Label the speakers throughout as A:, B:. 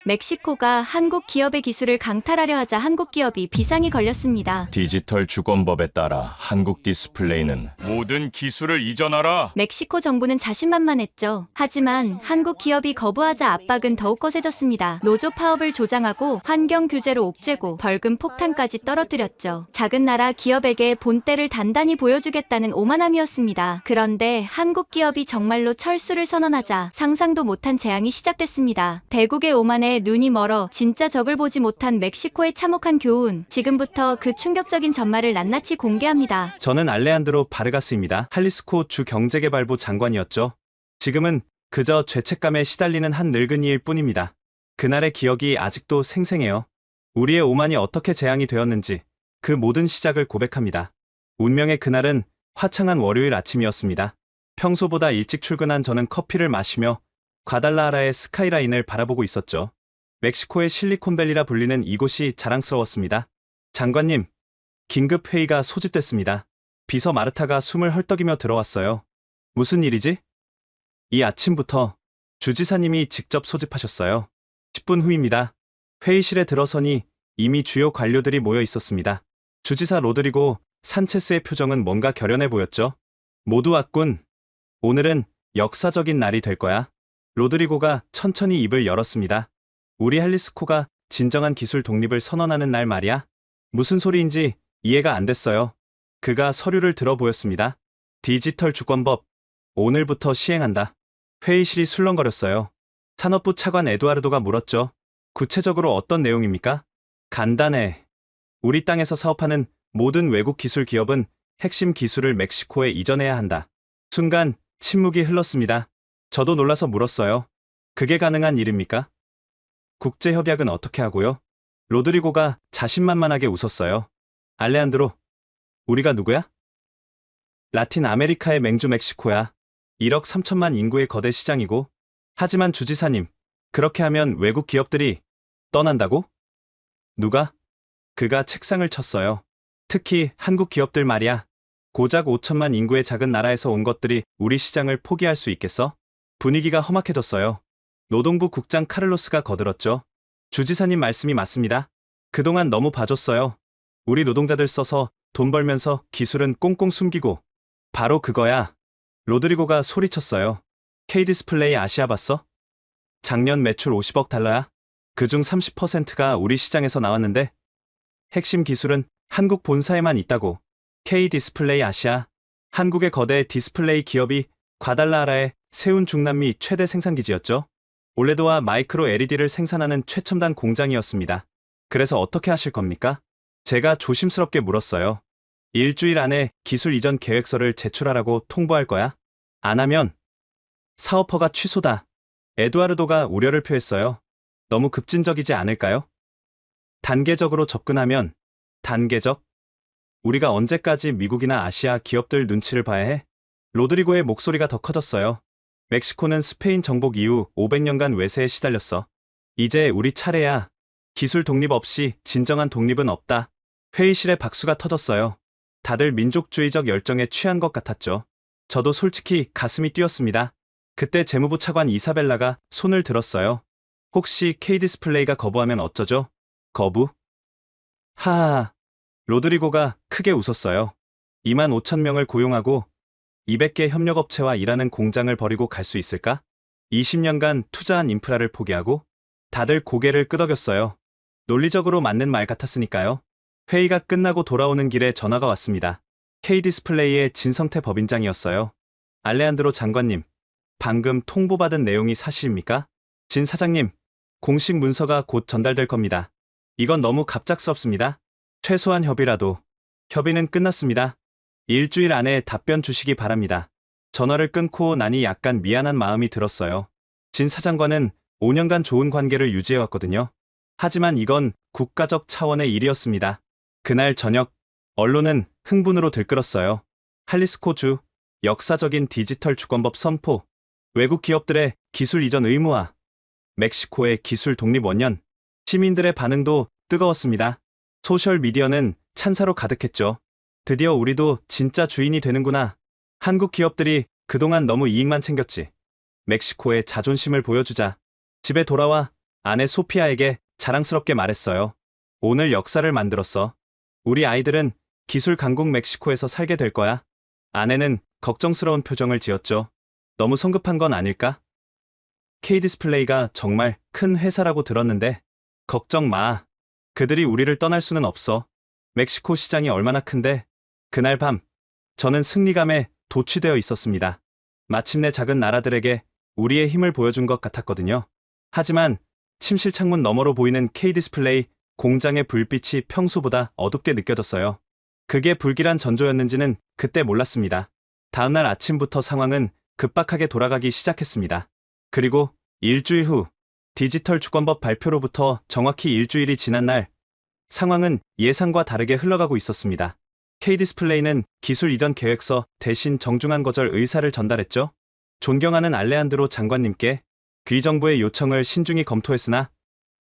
A: 멕시코가 한국 기업의 기술을 강탈하려 하자 한국 기업이 비상이 걸렸습니다.
B: 디지털 주권법에 따라 한국 디스플레이는 모든 기술을 이전하라.
A: 멕시코 정부는 자신만만했죠. 하지만 한국 기업이 거부하자 압박은 더욱 거세졌습니다. 노조 파업을 조장하고 환경 규제로 옥죄고 벌금 폭탄까지 떨어뜨렸죠. 작은 나라 기업에게 본때를 단단히 보여주겠다는 오만함이었습니다. 그런데 한국 기업이 정말로 철수를 선언하자 상상도 못한 재앙이 시작됐습니다. 대국의 오만에 눈이 멀어 진짜 적을 보지 못한 멕시코의 참혹한 교훈. 지금부터 그 충격적인 전말을 낱낱이 공개합니다.
C: 저는 알레한드로 바르가스입니다. 할리스코 주 경제개발부 장관이었죠. 지금은 그저 죄책감에 시달리는 한 늙은이일 뿐입니다. 그날의 기억이 아직도 생생해요. 우리의 오만이 어떻게 재앙이 되었는지 그 모든 시작을 고백합니다. 운명의 그날은 화창한 월요일 아침이었습니다. 평소보다 일찍 출근한 저는 커피를 마시며 과달라하라의 스카이라인을 바라보고 있었죠. 멕시코의 실리콘밸리라 불리는 이곳이 자랑스러웠습니다. 장관님, 긴급 회의가 소집됐습니다. 비서 마르타가 숨을 헐떡이며 들어왔어요. 무슨 일이지? 이 아침부터 주지사님이 직접 소집하셨어요. 10분 후입니다. 회의실에 들어서니 이미 주요 관료들이 모여 있었습니다. 주지사 로드리고 산체스의 표정은 뭔가 결연해 보였죠. 모두 왔군. 오늘은 역사적인 날이 될 거야. 로드리고가 천천히 입을 열었습니다. 우리 할리스코가 진정한 기술 독립을 선언하는 날 말이야. 무슨 소리인지 이해가 안 됐어요. 그가 서류를 들어 보였습니다. 디지털 주권법, 오늘부터 시행한다. 회의실이 술렁거렸어요. 산업부 차관 에두아르도가 물었죠. 구체적으로 어떤 내용입니까? 간단해. 우리 땅에서 사업하는 모든 외국 기술 기업은 핵심 기술을 멕시코에 이전해야 한다. 순간 침묵이 흘렀습니다. 저도 놀라서 물었어요. 그게 가능한 일입니까? 국제협약은 어떻게 하고요? 로드리고가 자신만만하게 웃었어요. 알레한드로, 우리가 누구야? 라틴 아메리카의 맹주 멕시코야. 1억 3천만 인구의 거대 시장이고. 하지만 주지사님, 그렇게 하면 외국 기업들이 떠난다고? 누가? 그가 책상을 쳤어요. 특히 한국 기업들 말이야. 고작 5천만 인구의 작은 나라에서 온 것들이 우리 시장을 포기할 수 있겠어? 분위기가 험악해졌어요. 노동부 국장 카를로스가 거들었죠. 주지사님 말씀이 맞습니다. 그동안 너무 봐줬어요. 우리 노동자들 써서 돈 벌면서 기술은 꽁꽁 숨기고. 바로 그거야. 로드리고가 소리쳤어요. K디스플레이 아시아 봤어? 작년 매출 50억 달러야. 그중 30%가 우리 시장에서 나왔는데 핵심 기술은 한국 본사에만 있다고. K디스플레이 아시아, 한국의 거대 디스플레이 기업이 과달라하라에 세운 중남미 최대 생산기지였죠. 올레도와 마이크로 LED를 생산하는 최첨단 공장이었습니다. 그래서 어떻게 하실 겁니까? 제가 조심스럽게 물었어요. 일주일 안에 기술 이전 계획서를 제출하라고 통보할 거야? 안 하면 사업허가 취소다. 에두아르도가 우려를 표했어요. 너무 급진적이지 않을까요? 단계적으로 접근하면. 단계적? 우리가 언제까지 미국이나 아시아 기업들 눈치를 봐야 해? 로드리고의 목소리가 더 커졌어요. 멕시코는 스페인 정복 이후 500년간 외세에 시달렸어. 이제 우리 차례야. 기술 독립 없이 진정한 독립은 없다. 회의실에 박수가 터졌어요. 다들 민족주의적 열정에 취한 것 같았죠. 저도 솔직히 가슴이 뛰었습니다. 그때 재무부 차관 이사벨라가 손을 들었어요. 혹시 K디스플레이가 거부하면 어쩌죠? 거부? 하하. 로드리고가 크게 웃었어요. 2만 5천 명을 고용하고 200개 협력업체와 일하는 공장을 버리고 갈 수 있을까? 20년간 투자한 인프라를 포기하고? 다들 고개를 끄덕였어요. 논리적으로 맞는 말 같았으니까요. 회의가 끝나고 돌아오는 길에 전화가 왔습니다. K디스플레이의 진성태 법인장이었어요. 알레한드로 장관님, 방금 통보받은 내용이 사실입니까? 진 사장님, 공식 문서가 곧 전달될 겁니다. 이건 너무 갑작스럽습니다. 최소한 협의라도. 협의는 끝났습니다. 일주일 안에 답변 주시기 바랍니다. 전화를 끊고 나니 약간 미안한 마음이 들었어요. 진 사장과는 5년간 좋은 관계를 유지해왔거든요. 하지만 이건 국가적 차원의 일이었습니다. 그날 저녁, 언론은 흥분으로 들끓었어요. 할리스코주, 역사적인 디지털 주권법 선포, 외국 기업들의 기술 이전 의무화, 멕시코의 기술 독립 원년, 시민들의 반응도 뜨거웠습니다. 소셜미디어는 찬사로 가득했죠. 드디어 우리도 진짜 주인이 되는구나. 한국 기업들이 그동안 너무 이익만 챙겼지. 멕시코의 자존심을 보여주자. 집에 돌아와 아내 소피아에게 자랑스럽게 말했어요. 오늘 역사를 만들었어. 우리 아이들은 기술 강국 멕시코에서 살게 될 거야. 아내는 걱정스러운 표정을 지었죠. 너무 성급한 건 아닐까? K디스플레이가 정말 큰 회사라고 들었는데 걱정 마. 그들이 우리를 떠날 수는 없어. 멕시코 시장이 얼마나 큰데. 그날 밤 저는 승리감에 도취되어 있었습니다. 마침내 작은 나라들에게 우리의 힘을 보여준 것 같았거든요. 하지만 침실 창문 너머로 보이는 K디스플레이 공장의 불빛이 평소보다 어둡게 느껴졌어요. 그게 불길한 전조였는지는 그때 몰랐습니다. 다음날 아침부터 상황은 급박하게 돌아가기 시작했습니다. 그리고 일주일 후 디지털 주권법 발표로부터 정확히 일주일이 지난 날 상황은 예상과 다르게 흘러가고 있었습니다. K디스플레이는 기술 이전 계획서 대신 정중한 거절 의사를 전달했죠. 존경하는 알레한드로 장관님께 귀정부의 요청을 신중히 검토했으나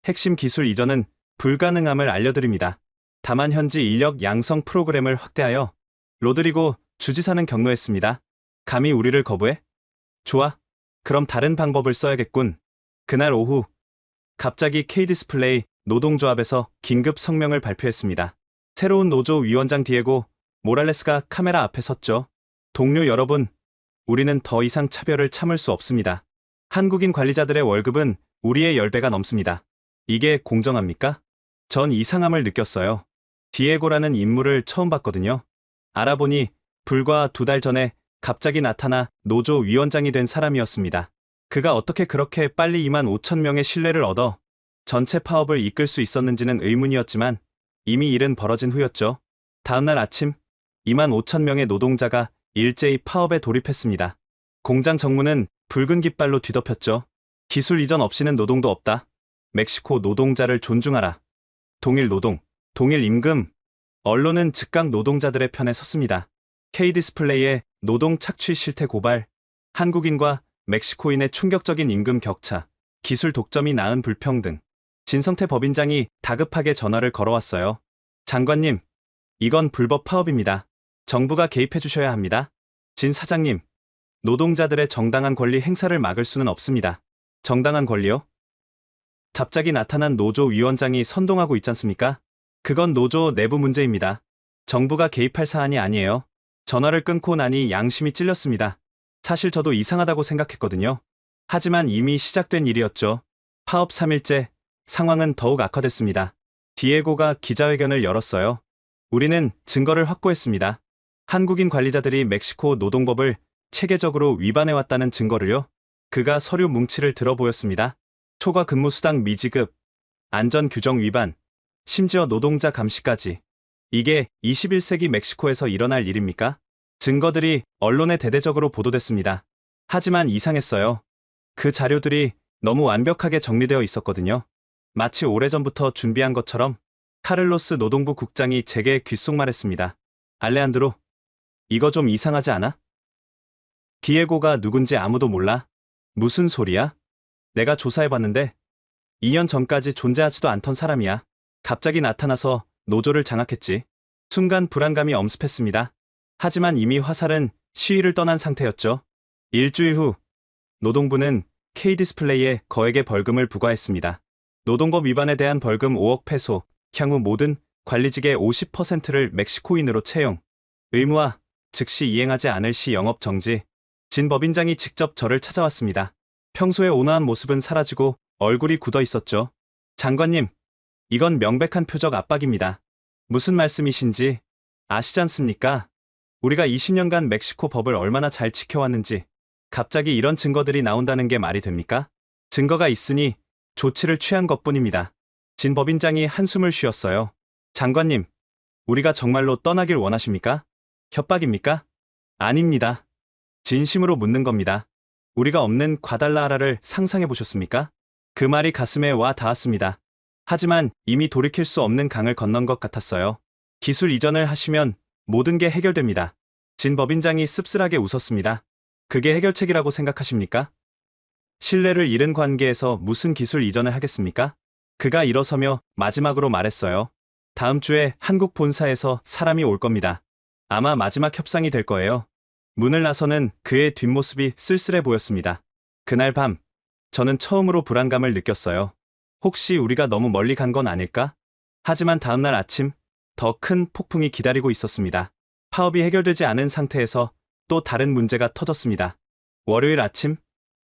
C: 핵심 기술 이전은 불가능함을 알려드립니다. 다만 현지 인력 양성 프로그램을 확대하여 로드리고 주지사는 격노했습니다. 감히 우리를 거부해? 좋아. 그럼 다른 방법을 써야겠군. 그날 오후 갑자기 K디스플레이 노동조합에서 긴급 성명을 발표했습니다. 새로운 노조 위원장 디에고 모랄레스가 카메라 앞에 섰죠. 동료 여러분, 우리는 더 이상 차별을 참을 수 없습니다. 한국인 관리자들의 월급은 우리의 10배가 넘습니다. 이게 공정합니까? 전 이상함을 느꼈어요. 디에고라는 인물을 처음 봤거든요. 알아보니 불과 2달 전에 갑자기 나타나 노조 위원장이 된 사람이었습니다. 그가 어떻게 그렇게 빨리 2만 5천 명의 신뢰를 얻어 전체 파업을 이끌 수 있었는지는 의문이었지만 이미 일은 벌어진 후였죠. 다음날 아침 2만 5천 명의 노동자가 일제히 파업에 돌입했습니다. 공장 정문은 붉은 깃발로 뒤덮였죠. 기술 이전 없이는 노동도 없다. 멕시코 노동자를 존중하라. 동일 노동, 동일 임금. 언론은 즉각 노동자들의 편에 섰습니다. K디스플레이의 노동 착취 실태 고발, 한국인과 멕시코인의 충격적인 임금 격차, 기술 독점이 낳은 불평등. 진성태 법인장이 다급하게 전화를 걸어왔어요. 장관님, 이건 불법 파업입니다. 정부가 개입해 주셔야 합니다. 진 사장님, 노동자들의 정당한 권리 행사를 막을 수는 없습니다. 정당한 권리요? 갑자기 나타난 노조 위원장이 선동하고 있지 않습니까? 그건 노조 내부 문제입니다. 정부가 개입할 사안이 아니에요. 전화를 끊고 나니 양심이 찔렸습니다. 사실 저도 이상하다고 생각했거든요. 하지만 이미 시작된 일이었죠. 파업 3일째, 상황은 더욱 악화됐습니다. 디에고가 기자회견을 열었어요. 우리는 증거를 확보했습니다. 한국인 관리자들이 멕시코 노동법을 체계적으로 위반해왔다는 증거를요. 그가 서류 뭉치를 들어 보였습니다. 초과 근무 수당 미지급, 안전 규정 위반, 심지어 노동자 감시까지. 이게 21세기 멕시코에서 일어날 일입니까? 증거들이 언론에 대대적으로 보도됐습니다. 하지만 이상했어요. 그 자료들이 너무 완벽하게 정리되어 있었거든요. 마치 오래전부터 준비한 것처럼. 카를로스 노동부 국장이 제게 귓속말했습니다. 알레한드로, 이거 좀 이상하지 않아? 디에고가 누군지 아무도 몰라? 무슨 소리야? 내가 조사해봤는데 2년 전까지 존재하지도 않던 사람이야. 갑자기 나타나서 노조를 장악했지. 순간 불안감이 엄습했습니다. 하지만 이미 화살은 시위를 떠난 상태였죠. 일주일 후 노동부는 K디스플레이에 거액의 벌금을 부과했습니다. 노동법 위반에 대한 벌금 5억 페소, 향후 모든 관리직의 50%를 멕시코인으로 채용, 의무화, 즉시 이행하지 않을 시 영업 정지. 진 법인장이 직접 저를 찾아왔습니다. 평소의 온화한 모습은 사라지고 얼굴이 굳어 있었죠. 장관님, 이건 명백한 표적 압박입니다. 무슨 말씀이신지 아시지 않습니까? 우리가 20년간 멕시코 법을 얼마나 잘 지켜왔는지 갑자기 이런 증거들이 나온다는 게 말이 됩니까? 증거가 있으니 조치를 취한 것뿐입니다. 진 법인장이 한숨을 쉬었어요. 장관님, 우리가 정말로 떠나길 원하십니까? 협박입니까? 아닙니다. 진심으로 묻는 겁니다. 우리가 없는 과달라하라를 상상해 보셨습니까? 그 말이 가슴에 와 닿았습니다. 하지만 이미 돌이킬 수 없는 강을 건넌 것 같았어요. 기술 이전을 하시면 모든 게 해결됩니다. 진 법인장이 씁쓸하게 웃었습니다. 그게 해결책이라고 생각하십니까? 신뢰를 잃은 관계에서 무슨 기술 이전을 하겠습니까? 그가 일어서며 마지막으로 말했어요. 다음 주에 한국 본사에서 사람이 올 겁니다. 아마 마지막 협상이 될 거예요. 문을 나서는 그의 뒷모습이 쓸쓸해 보였습니다. 그날 밤, 저는 처음으로 불안감을 느꼈어요. 혹시 우리가 너무 멀리 간 건 아닐까? 하지만 다음날 아침, 더 큰 폭풍이 기다리고 있었습니다. 파업이 해결되지 않은 상태에서 또 다른 문제가 터졌습니다. 월요일 아침,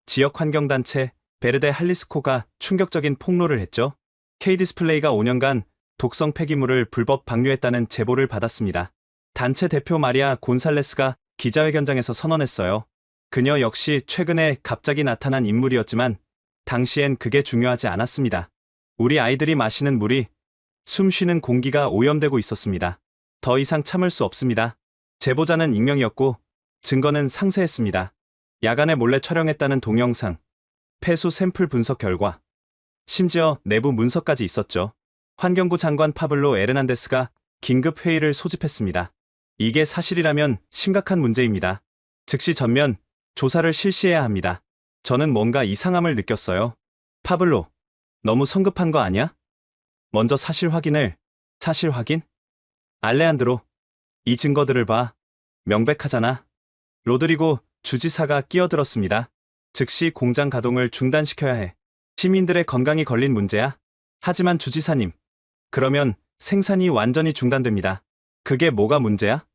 C: 지역 환경단체 베르데 할리스코가 충격적인 폭로를 했죠. K디스플레이가 5년간 독성 폐기물을 불법 방류했다는 제보를 받았습니다. 단체 대표 마리아 곤살레스가 기자회견장에서 선언했어요. 그녀 역시 최근에 갑자기 나타난 인물이었지만 당시엔 그게 중요하지 않았습니다. 우리 아이들이 마시는 물이, 숨 쉬는 공기가 오염되고 있었습니다. 더 이상 참을 수 없습니다. 제보자는 익명이었고 증거는 상세했습니다. 야간에 몰래 촬영했다는 동영상, 폐수 샘플 분석 결과, 심지어 내부 문서까지 있었죠. 환경부 장관 파블로 에르난데스가 긴급 회의를 소집했습니다. 이게 사실이라면 심각한 문제입니다. 즉시 전면 조사를 실시해야 합니다. 저는 뭔가 이상함을 느꼈어요. 파블로, 너무 성급한 거 아니야? 먼저 사실 확인? 알레한드로, 이 증거들을 봐. 명백하잖아. 로드리고 주지사가 끼어들었습니다. 즉시 공장 가동을 중단시켜야 해. 시민들의 건강이 걸린 문제야. 하지만 주지사님, 그러면 생산이 완전히 중단됩니다. 그게 뭐가 문제야?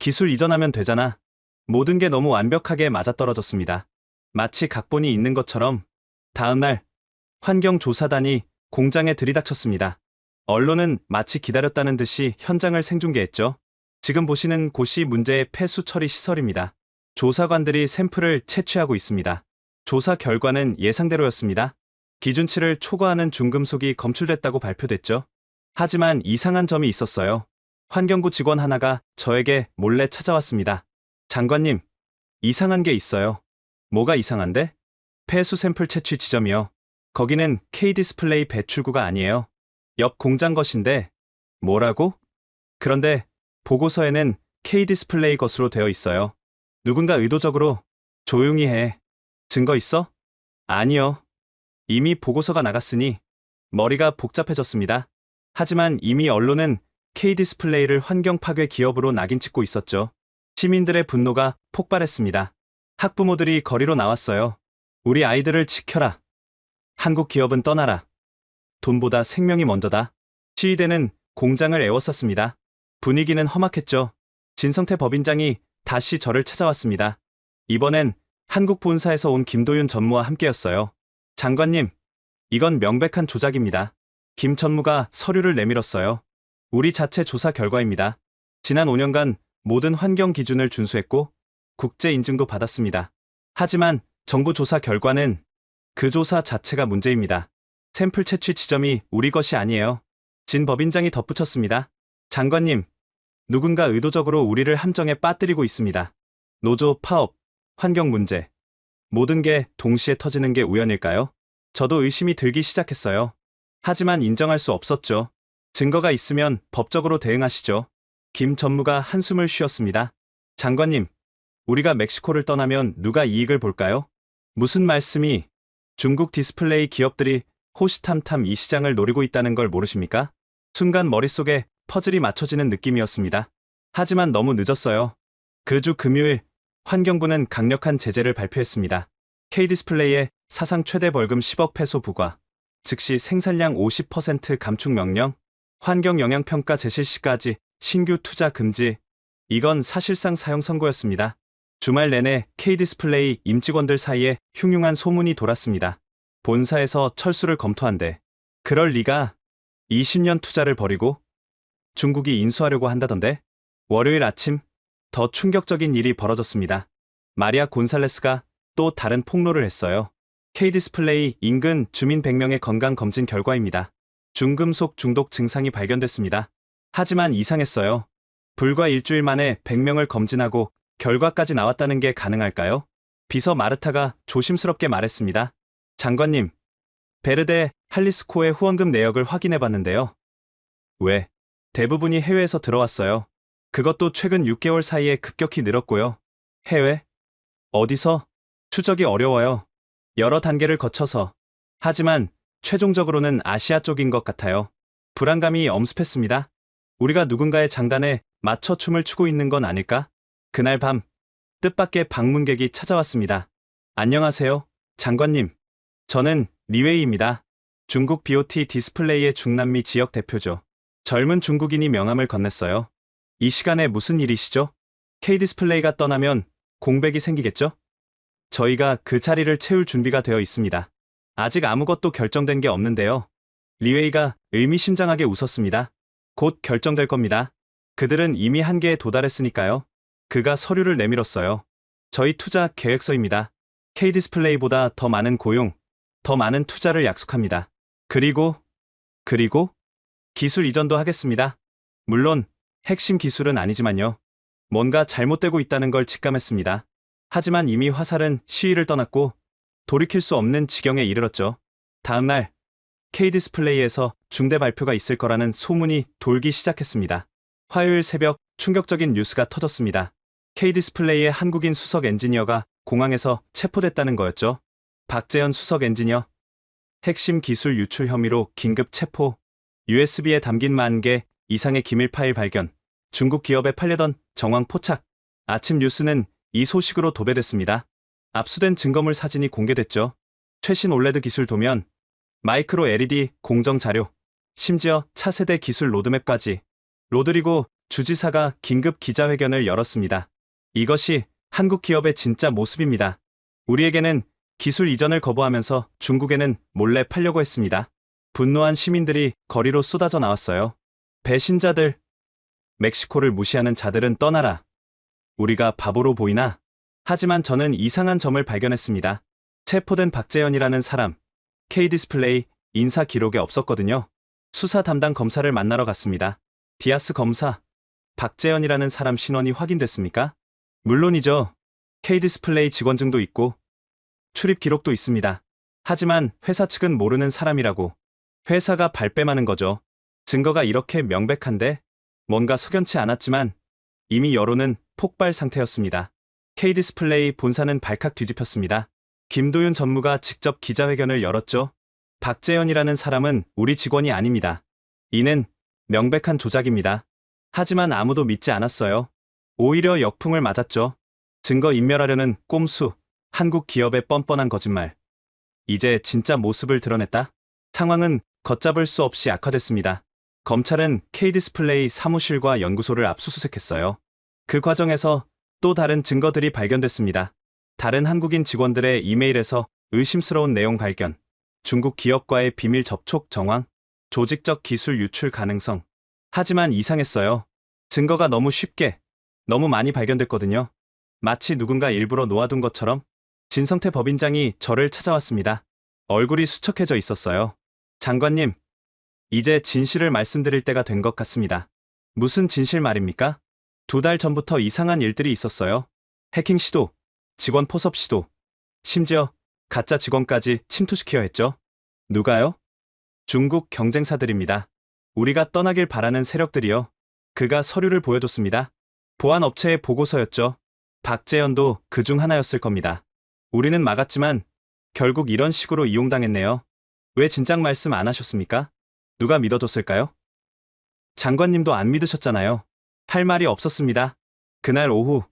C: 기술 이전하면 되잖아. 모든 게 너무 완벽하게 맞아떨어졌습니다. 마치 각본이 있는 것처럼. 다음날 환경조사단이 공장에 들이닥쳤습니다. 언론은 마치 기다렸다는 듯이 현장을 생중계했죠. 지금 보시는 곳이 문제의 폐수 처리 시설입니다. 조사관들이 샘플을 채취하고 있습니다. 조사 결과는 예상대로였습니다. 기준치를 초과하는 중금속이 검출됐다고 발표됐죠. 하지만 이상한 점이 있었어요. 환경부 직원 하나가 저에게 몰래 찾아왔습니다. 장관님, 이상한 게 있어요. 뭐가 이상한데? 폐수 샘플 채취 지점이요. 거기는 K디스플레이 배출구가 아니에요. 옆 공장 것인데. 뭐라고? 그런데 보고서에는 K디스플레이 것으로 되어 있어요. 누군가 의도적으로. 조용히 해. 증거 있어? 아니요. 이미 보고서가 나갔으니. 머리가 복잡해졌습니다. 하지만 이미 언론은 K디스플레이를 환경 파괴 기업으로 낙인 찍고 있었죠. 시민들의 분노가 폭발했습니다. 학부모들이 거리로 나왔어요. 우리 아이들을 지켜라. 한국 기업은 떠나라. 돈보다 생명이 먼저다. 시위대는 공장을 에워쌌습니다. 분위기는 험악했죠. 진성태 법인장이 다시 저를 찾아왔습니다. 이번엔 한국 본사에서 온 김도윤 전무와 함께였어요. 장관님, 이건 명백한 조작입니다. 김 전무가 서류를 내밀었어요. 우리 자체 조사 결과입니다. 지난 5년간 모든 환경 기준을 준수했고 국제 인증도 받았습니다. 하지만 정부 조사 결과는 그 조사 자체가 문제입니다. 샘플 채취 지점이 우리 것이 아니에요. 진 법인장이 덧붙였습니다. 장관님, 누군가 의도적으로 우리를 함정에 빠뜨리고 있습니다. 노조, 파업, 환경 문제. 모든 게 동시에 터지는 게 우연일까요? 저도 의심이 들기 시작했어요. 하지만 인정할 수 없었죠. 증거가 있으면 법적으로 대응하시죠. 김 전무가 한숨을 쉬었습니다. 장관님, 우리가 멕시코를 떠나면 누가 이익을 볼까요? 무슨 말씀이? 중국 디스플레이 기업들이 호시탐탐 이 시장을 노리고 있다는 걸 모르십니까? 순간 머릿속에 퍼즐이 맞춰지는 느낌이었습니다. 하지만 너무 늦었어요. 그 주 금요일, 환경부는 강력한 제재를 발표했습니다. K디스플레이의 사상 최대 벌금 10억 페소 부과, 즉시 생산량 50% 감축 명령, 환경 영향 평가 재실 시까지 신규 투자 금지. 이건 사실상 사형 선고였습니다. 주말 내내 K디스플레이 임직원들 사이에 흉흉한 소문이 돌았습니다. 본사에서 철수를 검토한대. 그럴 리가. 20년 투자를 버리고 중국이 인수하려고 한다던데. 월요일 아침 더 충격적인 일이 벌어졌습니다. 마리아 곤살레스가 또 다른 폭로를 했어요. K디스플레이 인근 주민 100명의 건강검진 결과입니다. 중금속 중독 증상이 발견됐습니다. 하지만 이상했어요. 불과 일주일 만에 100명을 검진하고 결과까지 나왔다는 게 가능할까요? 비서 마르타가 조심스럽게 말했습니다. 장관님, 베르데 할리스코의 후원금 내역을 확인해봤는데요. 왜? 대부분이 해외에서 들어왔어요. 그것도 최근 6개월 사이에 급격히 늘었고요. 해외? 어디서? 추적이 어려워요. 여러 단계를 거쳐서. 하지만 최종적으로는 아시아 쪽인 것 같아요. 불안감이 엄습했습니다. 우리가 누군가의 장단에 맞춰 춤을 추고 있는 건 아닐까? 그날 밤, 뜻밖의 방문객이 찾아왔습니다. 안녕하세요, 장관님. 저는 리웨이입니다. 중국 BOT 디스플레이의 중남미 지역 대표죠. 젊은 중국인이 명함을 건넸어요. 이 시간에 무슨 일이시죠? K디스플레이가 떠나면 공백이 생기겠죠? 저희가 그 자리를 채울 준비가 되어 있습니다. 아직 아무것도 결정된 게 없는데요. 리웨이가 의미심장하게 웃었습니다. 곧 결정될 겁니다. 그들은 이미 한계에 도달했으니까요. 그가 서류를 내밀었어요. 저희 투자 계획서입니다. K디스플레이보다 더 많은 고용, 더 많은 투자를 약속합니다. 그리고 기술 이전도 하겠습니다. 물론 핵심 기술은 아니지만요. 뭔가 잘못되고 있다는 걸 직감했습니다. 하지만 이미 화살은 시위를 떠났고 돌이킬 수 없는 지경에 이르렀죠. 다음 날 K디스플레이에서 중대 발표가 있을 거라는 소문이 돌기 시작했습니다. 화요일 새벽 충격적인 뉴스가 터졌습니다. K디스플레이의 한국인 수석 엔지니어가 공항에서 체포됐다는 거였죠. 박재현 수석 엔지니어. 핵심 기술 유출 혐의로 긴급 체포. USB에 담긴 10,000개 이상의 기밀 파일 발견. 중국 기업에 팔려던 정황 포착. 아침 뉴스는 이 소식으로 도배됐습니다. 압수된 증거물 사진이 공개됐죠. 최신 올레드 기술 도면, 마이크로 LED 공정 자료, 심지어 차세대 기술 로드맵까지. 로드리고 주지사가 긴급 기자회견을 열었습니다. 이것이 한국 기업의 진짜 모습입니다. 우리에게는 기술 이전을 거부하면서 중국에는 몰래 팔려고 했습니다. 분노한 시민들이 거리로 쏟아져 나왔어요. 배신자들, 멕시코를 무시하는 자들은 떠나라. 우리가 바보로 보이나? 하지만 저는 이상한 점을 발견했습니다. 체포된 박재현이라는 사람, K디스플레이 인사 기록에 없었거든요. 수사 담당 검사를 만나러 갔습니다. 디아스 검사, 박재현이라는 사람 신원이 확인됐습니까? 물론이죠. K디스플레이 직원증도 있고 출입 기록도 있습니다. 하지만 회사 측은 모르는 사람이라고. 회사가 발뺌하는 거죠. 증거가 이렇게 명백한데 뭔가 석연치 않았지만 이미 여론은 폭발 상태였습니다. K디스플레이 본사는 발칵 뒤집혔습니다. 김도윤 전무가 직접 기자회견을 열었죠. 박재현이라는 사람은 우리 직원이 아닙니다. 이는 명백한 조작입니다. 하지만 아무도 믿지 않았어요. 오히려 역풍을 맞았죠. 증거 인멸하려는 꼼수, 한국 기업의 뻔뻔한 거짓말. 이제 진짜 모습을 드러냈다. 상황은 걷잡을 수 없이 악화됐습니다. 검찰은 K디스플레이 사무실과 연구소를 압수수색했어요. 그 과정에서 또 다른 증거들이 발견됐습니다. 다른 한국인 직원들의 이메일에서 의심스러운 내용 발견, 중국 기업과의 비밀 접촉 정황, 조직적 기술 유출 가능성. 하지만 이상했어요. 증거가 너무 쉽게, 너무 많이 발견됐거든요. 마치 누군가 일부러 놓아둔 것처럼. 진성태 법인장이 저를 찾아왔습니다. 얼굴이 수척해져 있었어요. 장관님, 이제 진실을 말씀드릴 때가 된 것 같습니다. 무슨 진실 말입니까? 2달 전부터 이상한 일들이 있었어요. 해킹 시도, 직원 포섭 시도, 심지어 가짜 직원까지 침투시켜 했죠. 누가요? 중국 경쟁사들입니다. 우리가 떠나길 바라는 세력들이요. 그가 서류를 보여줬습니다. 보안업체의 보고서였죠. 박재현도 그중 하나였을 겁니다. 우리는 막았지만 결국 이런 식으로 이용당했네요. 왜 진작 말씀 안 하셨습니까? 누가 믿어줬을까요? 장관님도 안 믿으셨잖아요. 할 말이 없었습니다. 그날 오후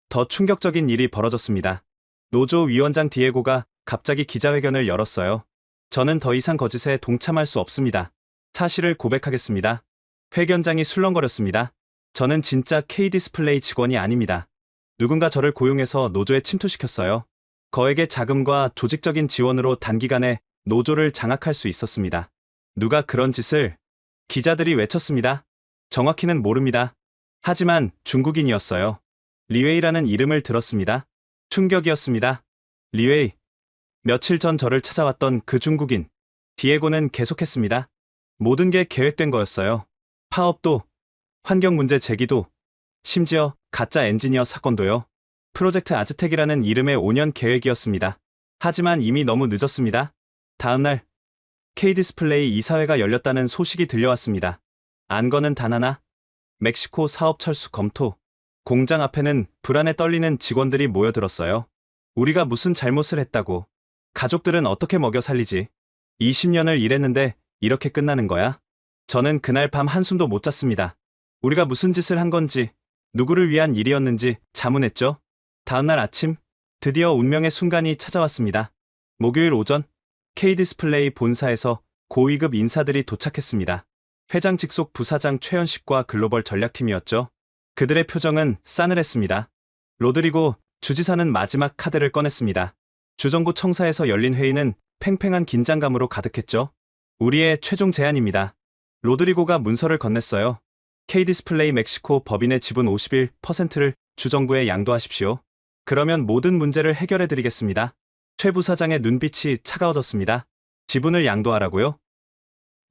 C: 더 충격적인 일이 벌어졌습니다. 노조 위원장 디에고가 갑자기 기자회견을 열었어요. 저는 더 이상 거짓에 동참할 수 없습니다. 사실을 고백하겠습니다. 회견장이 술렁거렸습니다. 저는 진짜 K디스플레이 직원이 아닙니다. 누군가 저를 고용해서 노조에 침투시켰어요. 거액의 자금과 조직적인 지원으로 단기간에 노조를 장악할 수 있었습니다. 누가 그런 짓을? 기자들이 외쳤습니다. 정확히는 모릅니다. 하지만 중국인이었어요. 리웨이라는 이름을 들었습니다. 충격이었습니다. 리웨이. 며칠 전 저를 찾아왔던 그 중국인. 디에고는 계속했습니다. 모든 게 계획된 거였어요. 파업도, 환경 문제 제기도, 심지어 가짜 엔지니어 사건도요. 프로젝트 아즈텍이라는 이름의 5년 계획이었습니다. 하지만 이미 너무 늦었습니다. 다음 날 K디스플레이 이사회가 열렸다는 소식이 들려왔습니다. 안건은 단 하나. 멕시코 사업 철수 검토. 공장 앞에는 불안에 떨리는 직원들이 모여들었어요. 우리가 무슨 잘못을 했다고. 가족들은 어떻게 먹여 살리지. 20년을 일했는데 이렇게 끝나는 거야? 저는 그날 밤 한숨도 못 잤습니다. 우리가 무슨 짓을 한 건지, 누구를 위한 일이었는지 자문했죠. 다음날 아침, 드디어 운명의 순간이 찾아왔습니다. 목요일 오전, K디스플레이 본사에서 고위급 인사들이 도착했습니다. 회장 직속 부사장 최현식과 글로벌 전략팀이었죠. 그들의 표정은 싸늘했습니다. 로드리고 주지사는 마지막 카드를 꺼냈습니다. 주정부 청사에서 열린 회의는 팽팽한 긴장감으로 가득했죠. 우리의 최종 제안입니다. 로드리고가 문서를 건넸어요. K디스플레이 멕시코 법인의 지분 51%를 주정부에 양도하십시오. 그러면 모든 문제를 해결해 드리겠습니다. 최 부사장의 눈빛이 차가워졌습니다. 지분을 양도하라고요?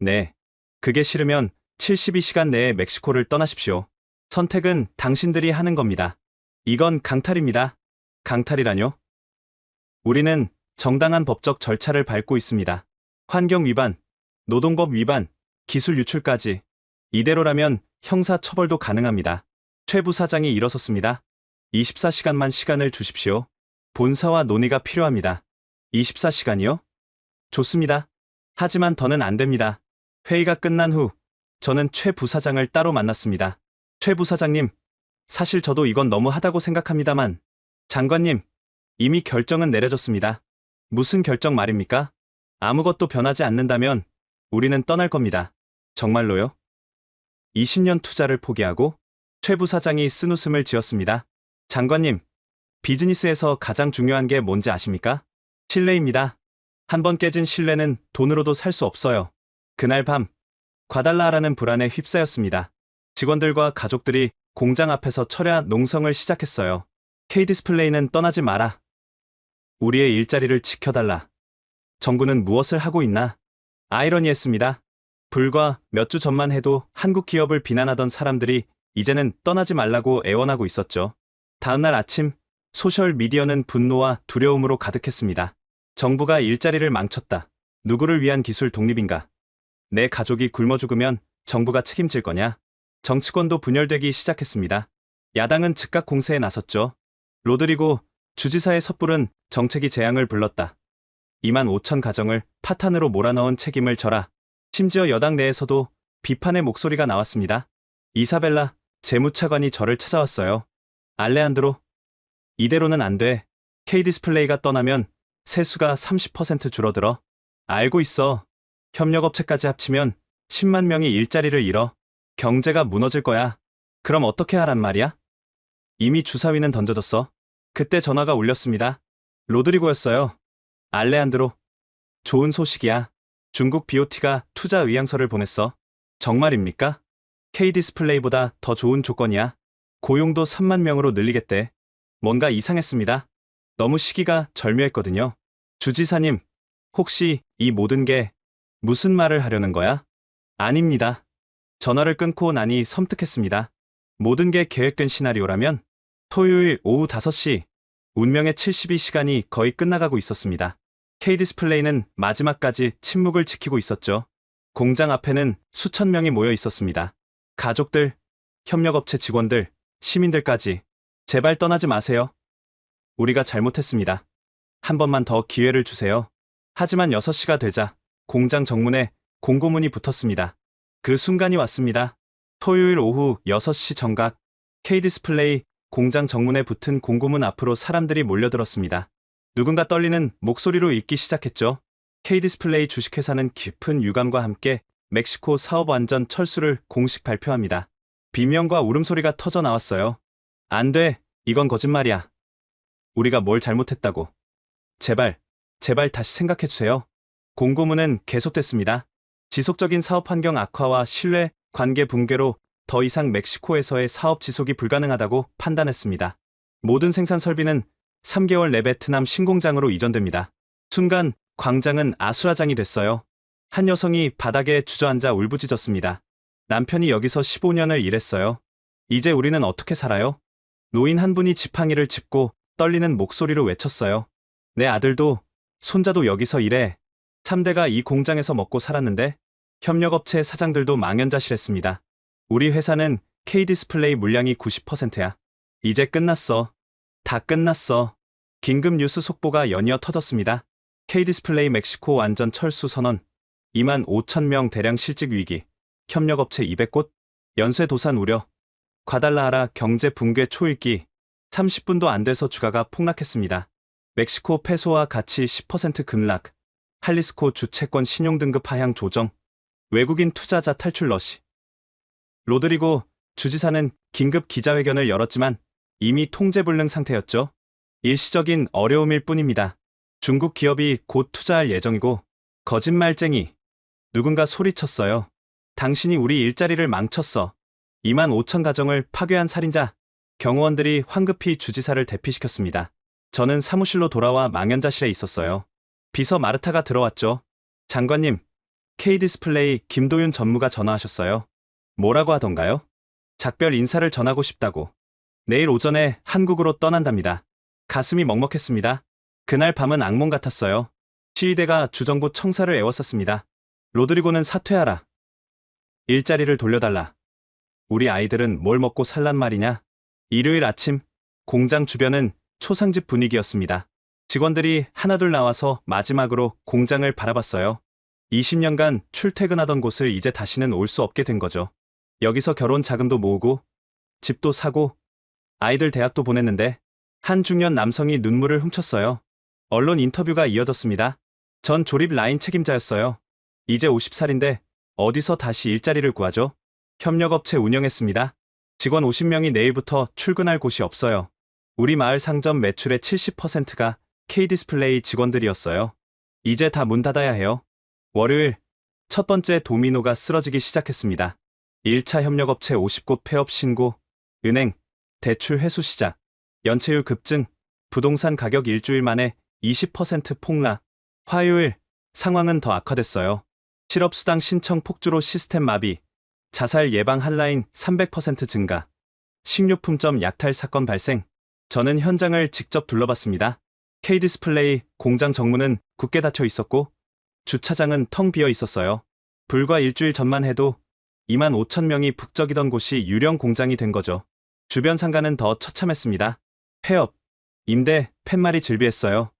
C: 네. 그게 싫으면 72시간 내에 멕시코를 떠나십시오. 선택은 당신들이 하는 겁니다. 이건 강탈입니다. 강탈이라뇨? 우리는 정당한 법적 절차를 밟고 있습니다. 환경 위반, 노동법 위반, 기술 유출까지. 이대로라면 형사 처벌도 가능합니다. 최 부사장이 일어섰습니다. 24시간만 시간을 주십시오. 본사와 논의가 필요합니다. 24시간이요? 좋습니다. 하지만 더는 안 됩니다. 회의가 끝난 후 저는 최 부사장을 따로 만났습니다. 최 부사장님, 사실 저도 이건 너무하다고 생각합니다만 장관님, 이미 결정은 내려졌습니다. 무슨 결정 말입니까? 아무것도 변하지 않는다면 우리는 떠날 겁니다. 정말로요? 20년 투자를 포기하고? 최 부사장이 쓴웃음을 지었습니다. 장관님, 비즈니스에서 가장 중요한 게 뭔지 아십니까? 신뢰입니다. 한번 깨진 신뢰는 돈으로도 살 수 없어요. 그날 밤, 과달라하라는 불안에 휩싸였습니다. 직원들과 가족들이 공장 앞에서 철야 농성을 시작했어요. K디스플레이는 떠나지 마라. 우리의 일자리를 지켜달라. 정부는 무엇을 하고 있나? 아이러니했습니다. 불과 몇 주 전만 해도 한국 기업을 비난하던 사람들이 이제는 떠나지 말라고 애원하고 있었죠. 다음날 아침, 소셜미디어는 분노와 두려움으로 가득했습니다. 정부가 일자리를 망쳤다. 누구를 위한 기술 독립인가? 내 가족이 굶어 죽으면 정부가 책임질 거냐? 정치권도 분열되기 시작했습니다. 야당은 즉각 공세에 나섰죠. 로드리고 주지사의 섣부른 정책이 재앙을 불렀다. 2만 5천 가정을 파탄으로 몰아넣은 책임을 져라. 심지어 여당 내에서도 비판의 목소리가 나왔습니다. 이사벨라 재무차관이 저를 찾아왔어요. 알레한드로, 이대로는 안 돼. K디스플레이가 떠나면 세수가 30% 줄어들어. 알고 있어. 협력업체까지 합치면 10만 명이 일자리를 잃어. 경제가 무너질 거야. 그럼 어떻게 하란 말이야? 이미 주사위는 던져졌어. 그때 전화가 울렸습니다. 로드리고였어요. 알레한드로. 좋은 소식이야. 중국 BOT가 투자 의향서를 보냈어. 정말입니까? K디스플레이보다 더 좋은 조건이야. 고용도 3만 명으로 늘리겠대. 뭔가 이상했습니다. 너무 시기가 절묘했거든요. 주지사님, 혹시 이 모든 게 무슨 말을 하려는 거야? 아닙니다. 전화를 끊고 나니 섬뜩했습니다. 모든 게 계획된 시나리오라면 토요일 오후 5시, 운명의 72시간이 거의 끝나가고 있었습니다. K디스플레이는 마지막까지 침묵을 지키고 있었죠. 공장 앞에는 수천 명이 모여 있었습니다. 가족들, 협력업체 직원들, 시민들까지. 제발 떠나지 마세요. 우리가 잘못했습니다. 한 번만 더 기회를 주세요. 하지만 6시가 되자 공장 정문에 공고문이 붙었습니다. 그 순간이 왔습니다. 토요일 오후 6시 정각, K디스플레이 공장 정문에 붙은 공고문 앞으로 사람들이 몰려들었습니다. 누군가 떨리는 목소리로 읽기 시작했죠. K디스플레이 주식회사는 깊은 유감과 함께 멕시코 사업 완전 철수를 공식 발표합니다. 비명과 울음소리가 터져 나왔어요. 안 돼, 이건 거짓말이야. 우리가 뭘 잘못했다고. 제발, 제발 다시 생각해주세요. 공고문은 계속됐습니다. 지속적인 사업 환경 악화와 신뢰 관계 붕괴로 더 이상 멕시코에서의 사업 지속이 불가능하다고 판단했습니다. 모든 생산 설비는 3개월 내 베트남 신공장으로 이전됩니다. 순간 광장은 아수라장이 됐어요. 한 여성이 바닥에 주저앉아 울부짖었습니다. 남편이 여기서 15년을 일했어요. 이제 우리는 어떻게 살아요? 노인 한 분이 지팡이를 짚고 떨리는 목소리로 외쳤어요. 내 아들도 손자도 여기서 일해. 3대가 이 공장에서 먹고 살았는데 협력업체 사장들도 망연자실했습니다. 우리 회사는 K디스플레이 물량이 90%야. 이제 끝났어. 다 끝났어. 긴급 뉴스 속보가 연이어 터졌습니다. K디스플레이 멕시코 완전 철수 선언. 2만 5천 명 대량 실직 위기. 협력업체 200곳. 연쇄 도산 우려. 과달라하라 경제 붕괴 초읽기. 30분도 안 돼서 주가가 폭락했습니다. 멕시코 페소와 같이 10% 급락. 할리스코 주채권 신용등급 하향 조정, 외국인 투자자 탈출 러시. 로드리고 주지사는 긴급 기자회견을 열었지만 이미 통제불능 상태였죠. 일시적인 어려움일 뿐입니다. 중국 기업이 곧 투자할 예정이고 거짓말쟁이. 누군가 소리쳤어요. 당신이 우리 일자리를 망쳤어. 2만 5천 가정을 파괴한 살인자. 경호원들이 황급히 주지사를 대피시켰습니다. 저는 사무실로 돌아와 망연자실에 있었어요. 비서 마르타가 들어왔죠. 장관님, K디스플레이 김도윤 전무가 전화하셨어요. 뭐라고 하던가요? 작별 인사를 전하고 싶다고. 내일 오전에 한국으로 떠난답니다. 가슴이 먹먹했습니다. 그날 밤은 악몽 같았어요. 시위대가 주정부 청사를 에워쌌습니다. 로드리고는 사퇴하라. 일자리를 돌려달라. 우리 아이들은 뭘 먹고 살란 말이냐? 일요일 아침, 공장 주변은 초상집 분위기였습니다. 직원들이 하나둘 나와서 마지막으로 공장을 바라봤어요. 20년간 출퇴근하던 곳을 이제 다시는 올 수 없게 된 거죠. 여기서 결혼 자금도 모으고 집도 사고 아이들 대학도 보냈는데 한 중년 남성이 눈물을 훔쳤어요. 언론 인터뷰가 이어졌습니다. 전 조립 라인 책임자였어요. 이제 50살인데 어디서 다시 일자리를 구하죠? 협력업체 운영했습니다. 직원 50명이 내일부터 출근할 곳이 없어요. 우리 마을 상점 매출의 70%가 K디스플레이 직원들이었어요. 이제 다 문 닫아야 해요. 월요일, 첫 번째 도미노가 쓰러지기 시작했습니다. 1차 협력업체 50곳 폐업 신고, 은행, 대출 회수 시작, 연체율 급증, 부동산 가격 일주일 만에 20% 폭락. 화요일, 상황은 더 악화됐어요. 실업수당 신청 폭주로 시스템 마비, 자살 예방 한라인 300% 증가, 식료품점 약탈 사건 발생. 저는 현장을 직접 둘러봤습니다. K디스플레이 공장 정문은 굳게 닫혀 있었고 주차장은 텅 비어 있었어요. 불과 일주일 전만 해도 2만 5천 명이 북적이던 곳이 유령 공장이 된 거죠. 주변 상가는 더 처참했습니다. 폐업, 임대, 팻말이 즐비했어요.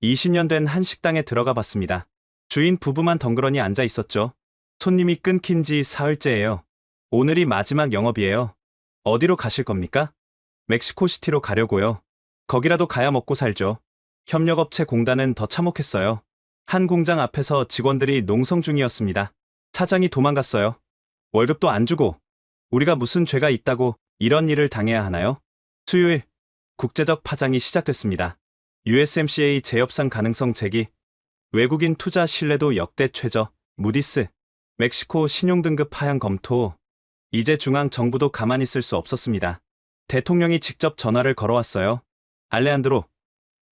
C: 20년 된 한 식당에 들어가 봤습니다. 주인 부부만 덩그러니 앉아 있었죠. 손님이 끊긴 지 사흘째예요. 오늘이 마지막 영업이에요. 어디로 가실 겁니까? 멕시코시티로 가려고요. 거기라도 가야 먹고 살죠. 협력업체 공단은 더 참혹했어요. 한 공장 앞에서 직원들이 농성 중이었습니다. 사장이 도망갔어요. 월급도 안 주고 우리가 무슨 죄가 있다고 이런 일을 당해야 하나요? 수요일, 국제적 파장이 시작됐습니다. USMCA 재협상 가능성 제기, 외국인 투자 신뢰도 역대 최저, 무디스, 멕시코 신용등급 하향 검토. 이제 중앙 정부도 가만히 있을 수 없었습니다. 대통령이 직접 전화를 걸어왔어요. 알레한드로,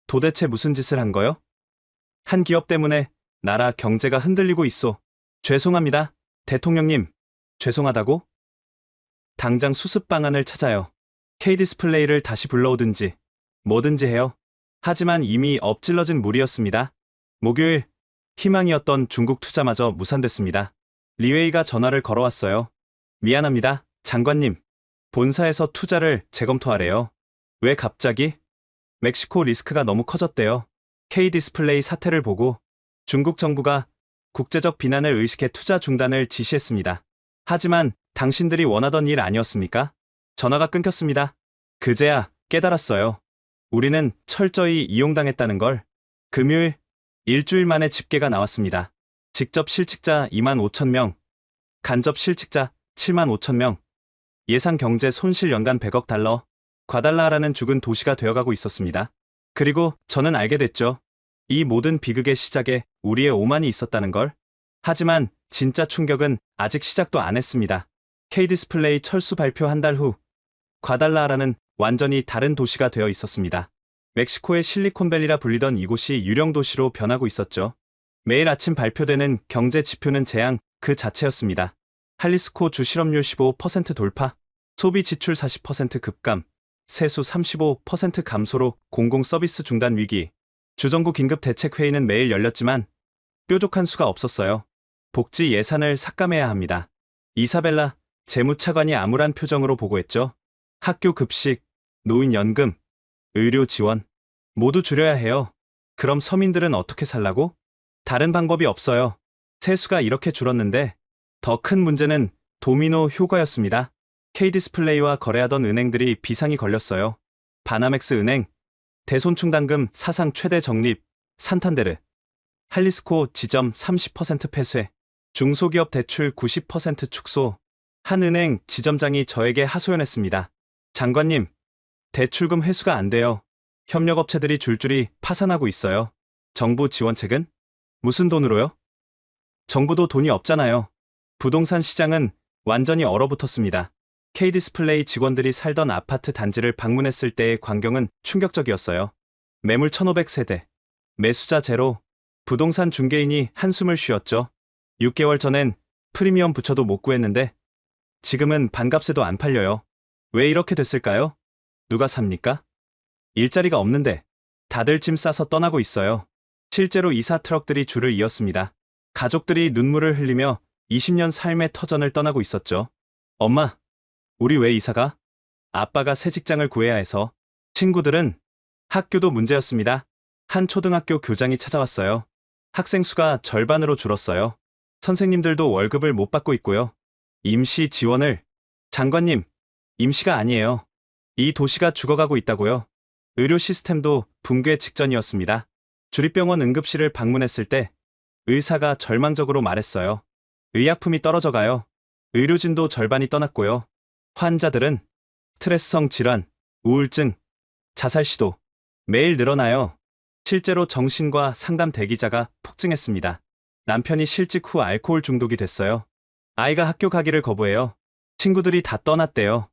C: 도대체 무슨 짓을 한 거요? 한 기업 때문에 나라 경제가 흔들리고 있어. 죄송합니다. 대통령님, 죄송하다고? 당장 수습 방안을 찾아요. K디스플레이를 다시 불러오든지 뭐든지 해요. 하지만 이미 엎질러진 물이었습니다. 목요일, 희망이었던 중국 투자마저 무산됐습니다. 리웨이가 전화를 걸어왔어요. 미안합니다, 장관님. 본사에서 투자를 재검토하래요. 왜 갑자기? 멕시코 리스크가 너무 커졌대요. K디스플레이 사태를 보고 중국 정부가 국제적 비난을 의식해 투자 중단을 지시했습니다. 하지만 당신들이 원하던 일 아니었습니까? 전화가 끊겼습니다. 그제야 깨달았어요. 우리는 철저히 이용당했다는 걸. 금요일, 일주일 만에 집계가 나왔습니다. 직접 실직자 2만 5천 명, 간접 실직자 7만 5천 명, 예상 경제 손실 연간 100억 달러, 과달라하라는 죽은 도시가 되어가고 있었습니다. 그리고 저는 알게 됐죠. 이 모든 비극의 시작에 우리의 오만이 있었다는 걸. 하지만 진짜 충격은 아직 시작도 안 했습니다. K디스플레이 철수 발표 한 달 후, 과달라하라는 완전히 다른 도시가 되어 있었습니다. 멕시코의 실리콘밸리라 불리던 이곳이 유령 도시로 변하고 있었죠. 매일 아침 발표되는 경제 지표는 재앙 그 자체였습니다. 할리스코 주 실업률 15% 돌파, 소비 지출 40% 급감, 세수 35% 감소로 공공 서비스 중단 위기. 주정부 긴급 대책회의는 매일 열렸지만 뾰족한 수가 없었어요. 복지 예산을 삭감해야 합니다. 이사벨라 재무차관이 암울한 표정으로 보고했죠. 학교 급식, 노인연금, 의료 지원 모두 줄여야 해요. 그럼 서민들은 어떻게 살라고? 다른 방법이 없어요. 세수가 이렇게 줄었는데 더 큰 문제는 도미노 효과였습니다. K디스플레이와 거래하던 은행들이 비상이 걸렸어요. 바나멕스 은행, 대손충당금 사상 최대 적립, 산탄데르, 할리스코 지점 30% 폐쇄, 중소기업 대출 90% 축소, 한 은행 지점장이 저에게 하소연했습니다. 장관님, 대출금 회수가 안 돼요. 협력업체들이 줄줄이 파산하고 있어요. 정부 지원책은? 무슨 돈으로요? 정부도 돈이 없잖아요. 부동산 시장은 완전히 얼어붙었습니다. K디스플레이 직원들이 살던 아파트 단지를 방문했을 때의 광경은 충격적이었어요. 매물 1,500세대, 매수자 제로, 부동산 중개인이 한숨을 쉬었죠. 6개월 전엔 프리미엄 붙여도 못 구했는데 지금은 반값에도 안 팔려요. 왜 이렇게 됐을까요? 누가 삽니까? 일자리가 없는데 다들 짐 싸서 떠나고 있어요. 실제로 이사 트럭들이 줄을 이었습니다. 가족들이 눈물을 흘리며 20년 삶의 터전을 떠나고 있었죠. 엄마, 우리 왜 이사가? 아빠가 새 직장을 구해야 해서. 친구들은 학교도 문제였습니다. 한 초등학교 교장이 찾아왔어요. 학생 수가 절반으로 줄었어요. 선생님들도 월급을 못 받고 있고요. 임시 지원을. 장관님, 임시가 아니에요. 이 도시가 죽어가고 있다고요. 의료 시스템도 붕괴 직전이었습니다. 주립병원 응급실을 방문했을 때 의사가 절망적으로 말했어요. 의약품이 떨어져가요. 의료진도 절반이 떠났고요. 환자들은 스트레스성 질환, 우울증, 자살 시도 매일 늘어나요. 실제로 정신과 상담 대기자가 폭증했습니다. 남편이 실직 후 알코올 중독이 됐어요. 아이가 학교 가기를 거부해요. 친구들이 다 떠났대요.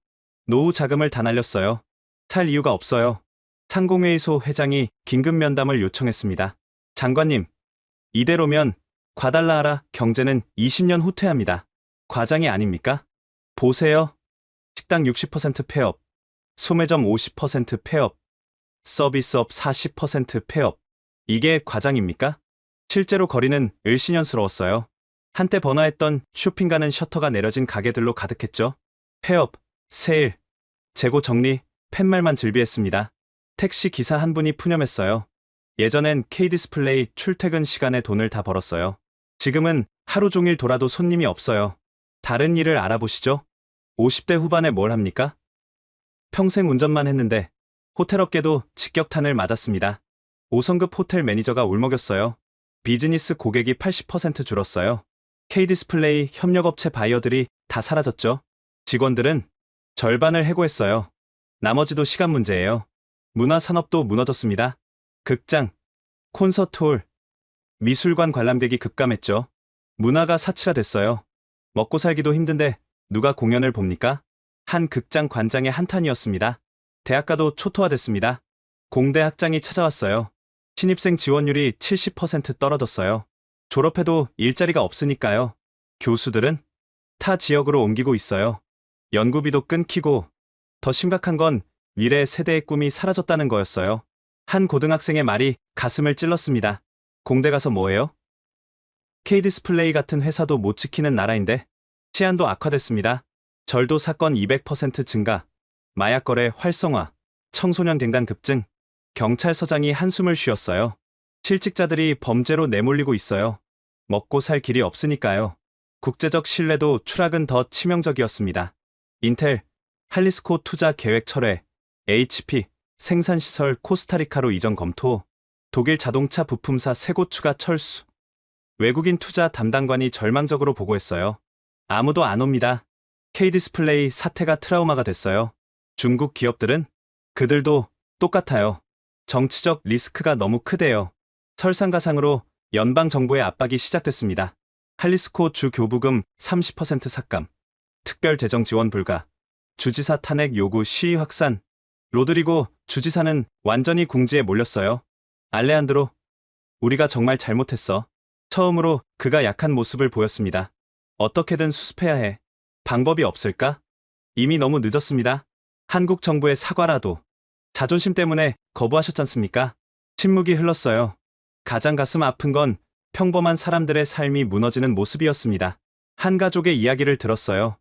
C: 노후 자금을 다 날렸어요. 살 이유가 없어요. 상공회의소 회장이 긴급 면담을 요청했습니다. 장관님, 이대로면 과달라하라 경제는 20년 후퇴합니다. 과장이 아닙니까? 보세요. 식당 60% 폐업, 소매점 50% 폐업, 서비스업 40% 폐업. 이게 과장입니까? 실제로 거리는 을씨년스러웠어요. 한때 번화했던 쇼핑가는 셔터가 내려진 가게들로 가득했죠. 폐업, 세일, 재고 정리, 팻말만 즐비했습니다. 택시 기사 한 분이 푸념했어요. 예전엔 K디스플레이 출퇴근 시간에 돈을 다 벌었어요. 지금은 하루 종일 돌아도 손님이 없어요. 다른 일을 알아보시죠. 50대 후반에 뭘 합니까? 평생 운전만 했는데 호텔업계도 직격탄을 맞았습니다. 5성급 호텔 매니저가 울먹였어요. 비즈니스 고객이 80% 줄었어요. K디스플레이 협력업체 바이어들이 다 사라졌죠. 직원들은 절반을 해고했어요. 나머지도 시간 문제예요. 문화산업도 무너졌습니다. 극장, 콘서트홀, 미술관 관람객이 급감했죠. 문화가 사치화됐어요. 먹고 살기도 힘든데 누가 공연을 봅니까? 한 극장 관장의 한탄이었습니다. 대학가도 초토화됐습니다. 공대 학장이 찾아왔어요. 신입생 지원율이 70% 떨어졌어요. 졸업해도 일자리가 없으니까요. 교수들은 타 지역으로 옮기고 있어요. 연구비도 끊기고 더 심각한 건 미래 세대의 꿈이 사라졌다는 거였어요. 한 고등학생의 말이 가슴을 찔렀습니다. 공대 가서 뭐해요? K디스플레이 같은 회사도 못 지키는 나라인데 치안도 악화됐습니다. 절도 사건 200% 증가, 마약 거래 활성화, 청소년 갱단 급증, 경찰서장이 한숨을 쉬었어요. 실직자들이 범죄로 내몰리고 있어요. 먹고 살 길이 없으니까요. 국제적 신뢰도 추락은 더 치명적이었습니다. 인텔, 할리스코 투자 계획 철회, HP, 생산시설 코스타리카로 이전 검토, 독일 자동차 부품사 세 곳 추가 철수. 외국인 투자 담당관이 절망적으로 보고했어요. 아무도 안 옵니다. K디스플레이 사태가 트라우마가 됐어요. 중국 기업들은 그들도 똑같아요. 정치적 리스크가 너무 크대요. 설상가상으로 연방정부의 압박이 시작됐습니다. 할리스코 주 교부금 30% 삭감, 특별 재정 지원 불가, 주지사 탄핵 요구 시위 확산. 로드리고 주지사는 완전히 궁지에 몰렸어요. 알레한드로, 우리가 정말 잘못했어. 처음으로 그가 약한 모습을 보였습니다. 어떻게든 수습해야 해. 방법이 없을까? 이미 너무 늦었습니다. 한국 정부의 사과라도. 자존심 때문에 거부하셨잖습니까? 침묵이 흘렀어요. 가장 가슴 아픈 건 평범한 사람들의 삶이 무너지는 모습이었습니다. 한 가족의 이야기를 들었어요.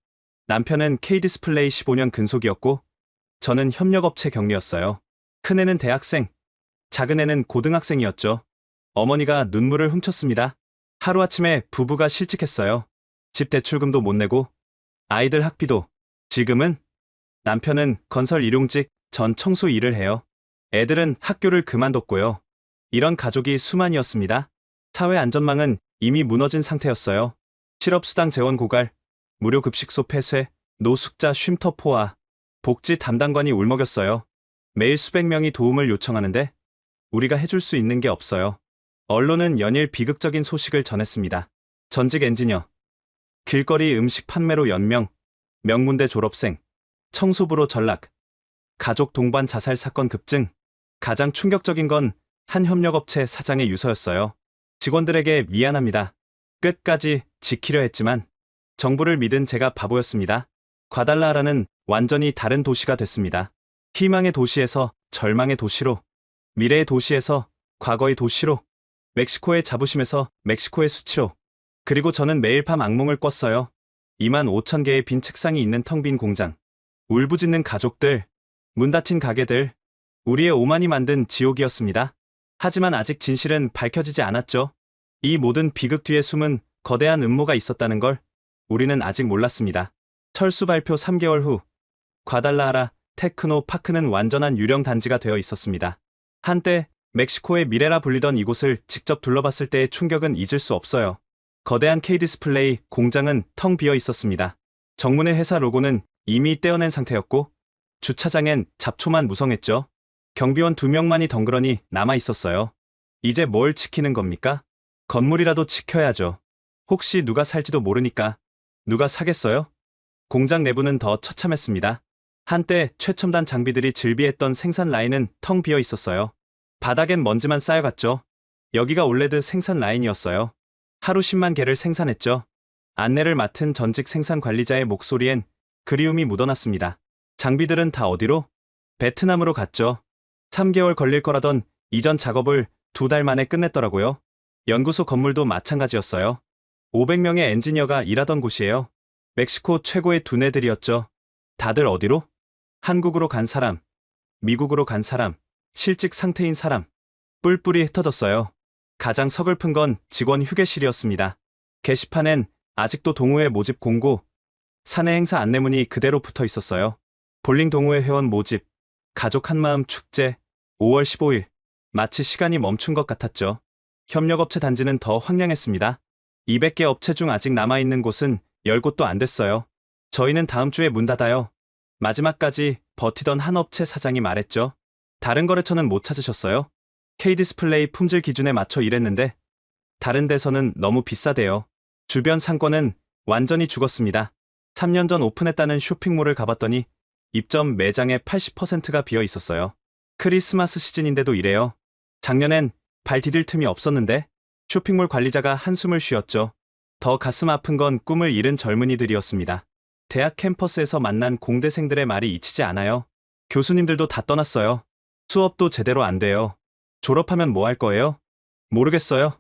C: 남편은 K디스플레이 15년 근속이었고 저는 협력업체 경리였어요. 큰애는 대학생, 작은애는 고등학생이었죠. 어머니가 눈물을 훔쳤습니다. 하루아침에 부부가 실직했어요. 집 대출금도 못 내고 아이들 학비도. 지금은 남편은 건설 일용직 전 청소 일을 해요. 애들은 학교를 그만뒀고요. 이런 가족이 수만이었습니다. 사회 안전망은 이미 무너진 상태였어요. 실업수당 재원 고갈, 무료 급식소 폐쇄, 노숙자 쉼터 포화, 복지 담당관이 울먹였어요. 매일 수백 명이 도움을 요청하는데 우리가 해줄 수 있는 게 없어요. 언론은 연일 비극적인 소식을 전했습니다. 전직 엔지니어, 길거리 음식 판매로 연명, 명문대 졸업생, 청소부로 전락, 가족 동반 자살 사건 급증. 가장 충격적인 건 한 협력업체 사장의 유서였어요. 직원들에게 미안합니다. 끝까지 지키려 했지만 정부를 믿은 제가 바보였습니다. 과달라하라는 완전히 다른 도시가 됐습니다. 희망의 도시에서 절망의 도시로, 미래의 도시에서 과거의 도시로, 멕시코의 자부심에서 멕시코의 수치로. 그리고 저는 매일 밤 악몽을 꿨어요. 2만 5천 개의 빈 책상이 있는 텅 빈 공장, 울부짖는 가족들, 문 닫힌 가게들, 우리의 오만이 만든 지옥이었습니다. 하지만 아직 진실은 밝혀지지 않았죠. 이 모든 비극 뒤에 숨은 거대한 음모가 있었다는 걸 우리는 아직 몰랐습니다. 철수 발표 3개월 후, 과달라하라 테크노 파크는 완전한 유령 단지가 되어 있었습니다. 한때 멕시코의 미래라 불리던 이곳을 직접 둘러봤을 때의 충격은 잊을 수 없어요. 거대한 K디스플레이 공장은 텅 비어 있었습니다. 정문의 회사 로고는 이미 떼어낸 상태였고 주차장엔 잡초만 무성했죠. 경비원 2명만이 덩그러니 남아 있었어요. 이제 뭘 지키는 겁니까? 건물이라도 지켜야죠. 혹시 누가 살지도 모르니까. 누가 사겠어요? 공장 내부는 더 처참했습니다. 한때 최첨단 장비들이 즐비했던 생산 라인은 텅 비어 있었어요. 바닥엔 먼지만 쌓여갔죠. 여기가 올레드 생산 라인이었어요. 하루 10만 개를 생산했죠. 안내를 맡은 전직 생산 관리자의 목소리엔 그리움이 묻어났습니다. 장비들은 다 어디로? 베트남으로 갔죠. 3개월 걸릴 거라던 이전 작업을 2달 만에 끝냈더라고요. 연구소 건물도 마찬가지였어요. 500명의 엔지니어가 일하던 곳이에요. 멕시코 최고의 두뇌들이었죠. 다들 어디로? 한국으로 간 사람, 미국으로 간 사람, 실직 상태인 사람. 뿔뿔이 흩어졌어요. 가장 서글픈 건 직원 휴게실이었습니다. 게시판엔 아직도 동호회 모집 공고, 사내 행사 안내문이 그대로 붙어 있었어요. 볼링 동호회 회원 모집, 가족 한마음 축제, 5월 15일. 마치 시간이 멈춘 것 같았죠. 협력업체 단지는 더 황량했습니다. 200개 업체 중 아직 남아있는 곳은 10곳도 안 됐어요. 저희는 다음 주에 문 닫아요. 마지막까지 버티던 한 업체 사장이 말했죠. 다른 거래처는 못 찾으셨어요? K디스플레이 품질 기준에 맞춰 일했는데 다른 데서는 너무 비싸대요. 주변 상권은 완전히 죽었습니다. 3년 전 오픈했다는 쇼핑몰을 가봤더니 입점 매장의 80%가 비어 있었어요. 크리스마스 시즌인데도 이래요. 작년엔 발 디딜 틈이 없었는데. 쇼핑몰 관리자가 한숨을 쉬었죠. 더 가슴 아픈 건 꿈을 잃은 젊은이들이었습니다. 대학 캠퍼스에서 만난 공대생들의 말이 잊히지 않아요. 교수님들도 다 떠났어요. 수업도 제대로 안 돼요. 졸업하면 뭐 할 거예요? 모르겠어요.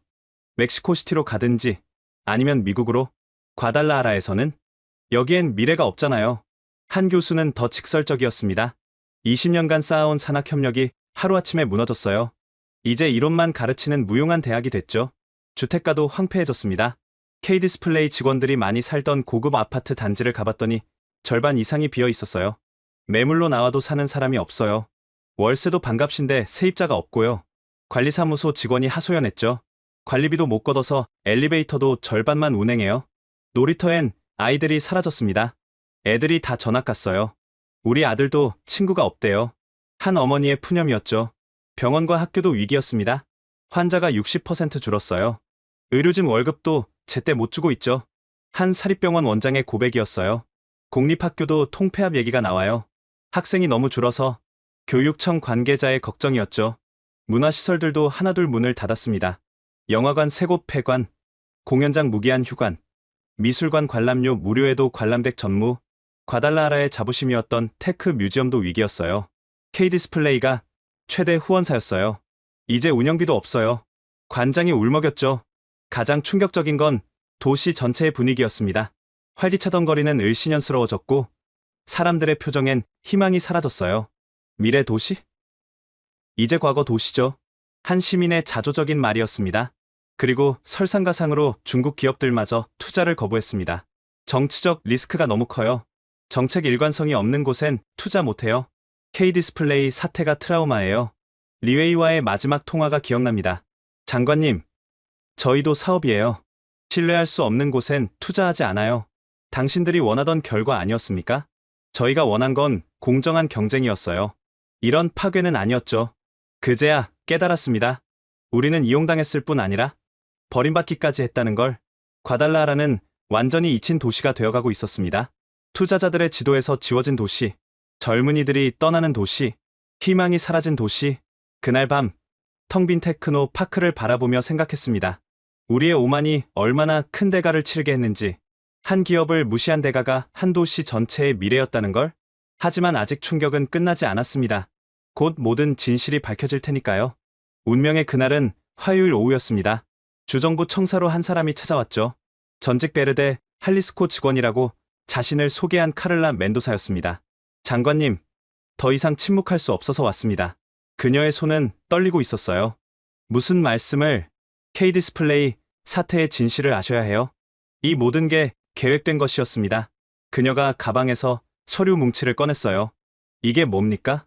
C: 멕시코시티로 가든지 아니면 미국으로. 과달라하라에서는? 여기엔 미래가 없잖아요. 한 교수는 더 직설적이었습니다. 20년간 쌓아온 산학협력이 하루아침에 무너졌어요. 이제 이론만 가르치는 무용한 대학이 됐죠. 주택가도 황폐해졌습니다. K디스플레이 직원들이 많이 살던 고급 아파트 단지를 가봤더니 절반 이상이 비어 있었어요. 매물로 나와도 사는 사람이 없어요. 월세도 반값인데 세입자가 없고요. 관리사무소 직원이 하소연했죠. 관리비도 못 걷어서 엘리베이터도 절반만 운행해요. 놀이터엔 아이들이 사라졌습니다. 애들이 다 전학 갔어요. 우리 아들도 친구가 없대요. 한 어머니의 푸념이었죠. 병원과 학교도 위기였습니다. 환자가 60% 줄었어요. 의료진 월급도 제때 못 주고 있죠. 한 사립병원 원장의 고백이었어요. 공립학교도 통폐합 얘기가 나와요. 학생이 너무 줄어서. 교육청 관계자의 걱정이었죠. 문화시설들도 하나둘 문을 닫았습니다. 영화관 3곳 폐관, 공연장 무기한 휴관, 미술관 관람료 무료에도 관람객 전무. 과달라하라의 자부심이었던 테크 뮤지엄도 위기였어요. K디스플레이가 최대 후원사였어요. 이제 운영비도 없어요. 관장이 울먹였죠. 가장 충격적인 건 도시 전체의 분위기였습니다. 활기차던 거리는 을씨년스러워졌고 사람들의 표정엔 희망이 사라졌어요. 미래 도시? 이제 과거 도시죠. 한 시민의 자조적인 말이었습니다. 그리고 설상가상으로 중국 기업들마저 투자를 거부했습니다. 정치적 리스크가 너무 커요. 정책 일관성이 없는 곳엔 투자 못해요. K디스플레이 사태가 트라우마예요. 리웨이와의 마지막 통화가 기억납니다. 장관님, 저희도 사업이에요. 신뢰할 수 없는 곳엔 투자하지 않아요. 당신들이 원하던 결과 아니었습니까? 저희가 원한 건 공정한 경쟁이었어요. 이런 파괴는 아니었죠. 그제야 깨달았습니다. 우리는 이용당했을 뿐 아니라 버림받기까지 했다는 걸. 과달라라는 완전히 잊힌 도시가 되어가고 있었습니다. 투자자들의 지도에서 지워진 도시, 젊은이들이 떠나는 도시, 희망이 사라진 도시. 그날 밤, 텅 빈 테크노 파크를 바라보며 생각했습니다. 우리의 오만이 얼마나 큰 대가를 치르게 했는지. 한 기업을 무시한 대가가 한 도시 전체의 미래였다는 걸. 하지만 아직 충격은 끝나지 않았습니다. 곧 모든 진실이 밝혀질 테니까요. 운명의 그날은 화요일 오후였습니다. 주정부 청사로 한 사람이 찾아왔죠. 전직 베르데 할리스코 직원이라고 자신을 소개한 카를라 멘도사였습니다. 장관님, 더 이상 침묵할 수 없어서 왔습니다. 그녀의 손은 떨리고 있었어요. 무슨 말씀을? K디스플레이 사태의 진실을 아셔야 해요. 이 모든 게 계획된 것이었습니다. 그녀가 가방에서 서류 뭉치를 꺼냈어요. 이게 뭡니까?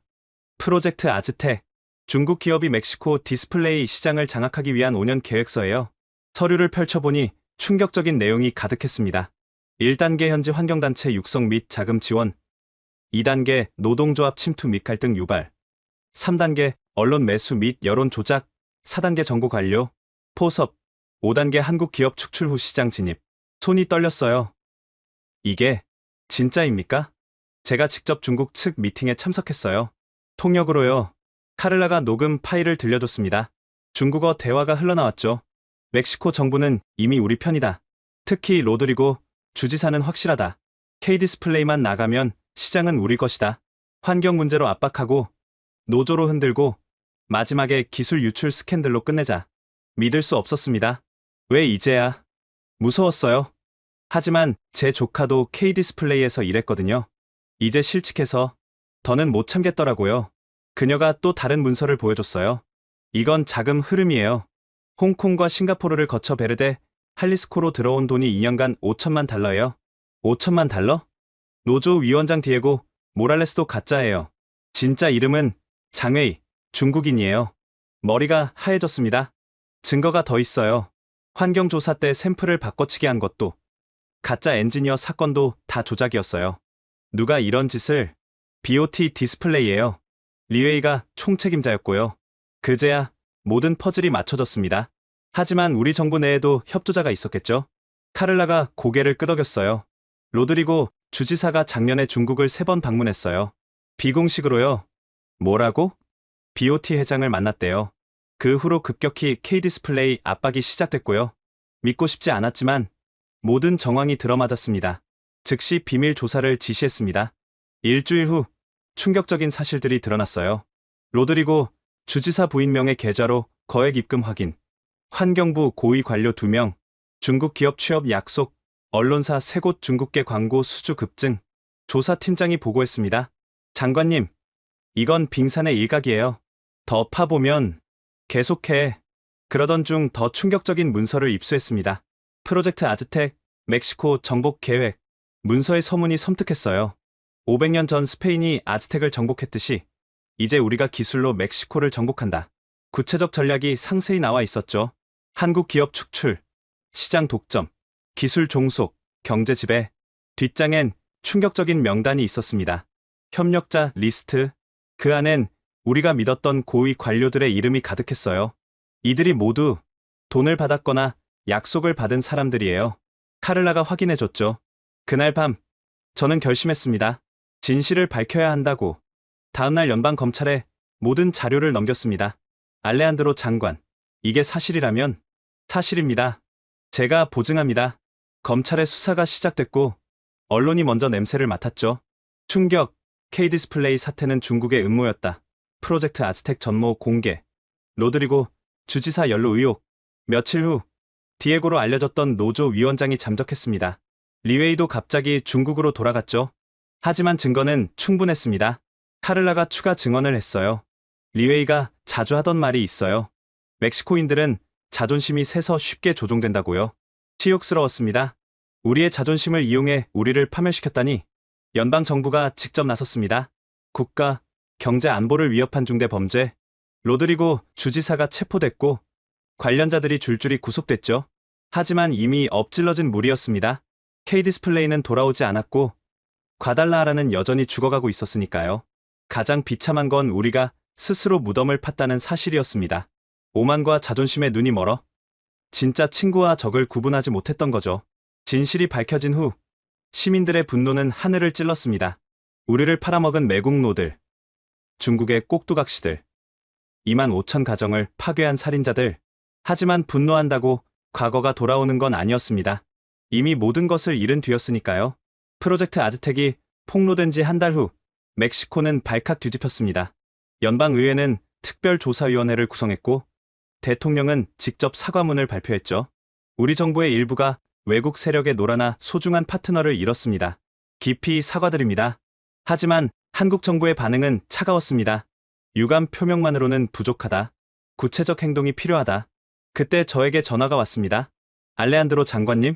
C: 프로젝트 아즈텍. 중국 기업이 멕시코 디스플레이 시장을 장악하기 위한 5년 계획서예요. 서류를 펼쳐보니 충격적인 내용이 가득했습니다. 1단계 현지 환경단체 육성 및 자금 지원, 2단계 노동조합 침투 및 갈등 유발, 3단계 언론 매수 및 여론 조작, 4단계 정보 관료, 포섭, 5단계 한국 기업 축출 후 시장 진입. 손이 떨렸어요. 이게 진짜입니까? 제가 직접 중국 측 미팅에 참석했어요. 통역으로요. 카를라가 녹음 파일을 들려줬습니다. 중국어 대화가 흘러나왔죠. 멕시코 정부는 이미 우리 편이다. 특히 로드리고 주지사는 확실하다. K디스플레이만 나가면 시장은 우리 것이다. 환경 문제로 압박하고 노조로 흔들고 마지막에 기술 유출 스캔들로 끝내자. 믿을 수 없었습니다. 왜 이제야? 무서웠어요. 하지만 제 조카도 K디스플레이에서 일했거든요. 이제 실직해서 더는 못 참겠더라고요. 그녀가 또 다른 문서를 보여줬어요. 이건 자금 흐름이에요. 홍콩과 싱가포르를 거쳐 베르데 할리스코로 들어온 돈이 2년간 5천만 달러예요. 5천만 달러? 노조 위원장 디에고 모랄레스도 가짜예요. 진짜 이름은 장웨이, 중국인이에요. 머리가 하얘졌습니다. 증거가 더 있어요. 환경조사 때 샘플을 바꿔치기 한 것도, 가짜 엔지니어 사건도 다 조작이었어요. 누가 이런 짓을? BOT 디스플레이예요. 리웨이가 총책임자였고요. 그제야 모든 퍼즐이 맞춰졌습니다. 하지만 우리 정부 내에도 협조자가 있었겠죠. 카를라가 고개를 끄덕였어요. 로드리고 주지사가 작년에 중국을 3번 방문했어요. 비공식으로요. 뭐라고? BOT 회장을 만났대요. 그 후로 급격히 K디스플레이 압박이 시작됐고요. 믿고 싶지 않았지만 모든 정황이 들어맞았습니다. 즉시 비밀 조사를 지시했습니다. 일주일 후 충격적인 사실들이 드러났어요. 로드리고 주지사 부인 명의 계좌로 거액 입금 확인, 환경부 고위 관료 2명, 중국 기업 취업 약속, 언론사 3곳 중국계 광고 수주 급증. 조사팀장이 보고했습니다. 장관님, 이건 빙산의 일각이에요. 더 파보면 계속해. 그러던 중 더 충격적인 문서를 입수했습니다. 프로젝트 아즈텍, 멕시코 정복 계획. 문서의 서문이 섬뜩했어요. 500년 전 스페인이 아즈텍을 정복했듯이 이제 우리가 기술로 멕시코를 정복한다. 구체적 전략이 상세히 나와 있었죠. 한국 기업 축출, 시장 독점, 기술 종속, 경제 지배. 뒷장엔 충격적인 명단이 있었습니다. 협력자 리스트. 그 안엔 우리가 믿었던 고위 관료들의 이름이 가득했어요. 이들이 모두 돈을 받았거나 약속을 받은 사람들이에요. 카를라가 확인해줬죠. 그날 밤 저는 결심했습니다. 진실을 밝혀야 한다고. 다음날 연방검찰에 모든 자료를 넘겼습니다. 알레한드로 장관, 이게 사실이라면? 사실입니다. 제가 보증합니다. 검찰의 수사가 시작됐고 언론이 먼저 냄새를 맡았죠. 충격, K디스플레이 사태는 중국의 음모였다. 프로젝트 아즈텍 전모 공개, 로드리고 주지사 연루 의혹. 며칠 후 디에고로 알려졌던 노조 위원장이 잠적했습니다. 리웨이도 갑자기 중국으로 돌아갔죠. 하지만 증거는 충분했습니다. 카를라가 추가 증언을 했어요. 리웨이가 자주 하던 말이 있어요. 멕시코인들은 자존심이 세서 쉽게 조종된다고요. 치욕스러웠습니다. 우리의 자존심을 이용해 우리를 파멸시켰다니. 연방정부가 직접 나섰습니다. 국가, 경제 안보를 위협한 중대 범죄. 로드리고 주지사가 체포됐고 관련자들이 줄줄이 구속됐죠. 하지만 이미 엎질러진 물이었습니다. K디스플레이는 돌아오지 않았고 과달라하라는 여전히 죽어가고 있었으니까요. 가장 비참한 건 우리가 스스로 무덤을 팠다는 사실이었습니다. 오만과 자존심에 눈이 멀어 진짜 친구와 적을 구분하지 못했던 거죠. 진실이 밝혀진 후 시민들의 분노는 하늘을 찔렀습니다. 우리를 팔아먹은 매국노들, 중국의 꼭두각시들, 2만 5천 가정을 파괴한 살인자들. 하지만 분노한다고 과거가 돌아오는 건 아니었습니다. 이미 모든 것을 잃은 뒤였으니까요. 프로젝트 아즈텍이 폭로된 지 한 달 후 멕시코는 발칵 뒤집혔습니다. 연방의회는 특별조사위원회를 구성했고 대통령은 직접 사과문을 발표했죠. 우리 정부의 일부가 외국 세력에 놀아나 소중한 파트너를 잃었습니다. 깊이 사과드립니다. 하지만 한국 정부의 반응은 차가웠습니다. 유감 표명만으로는 부족하다. 구체적 행동이 필요하다. 그때 저에게 전화가 왔습니다. 알레한드로 장관님?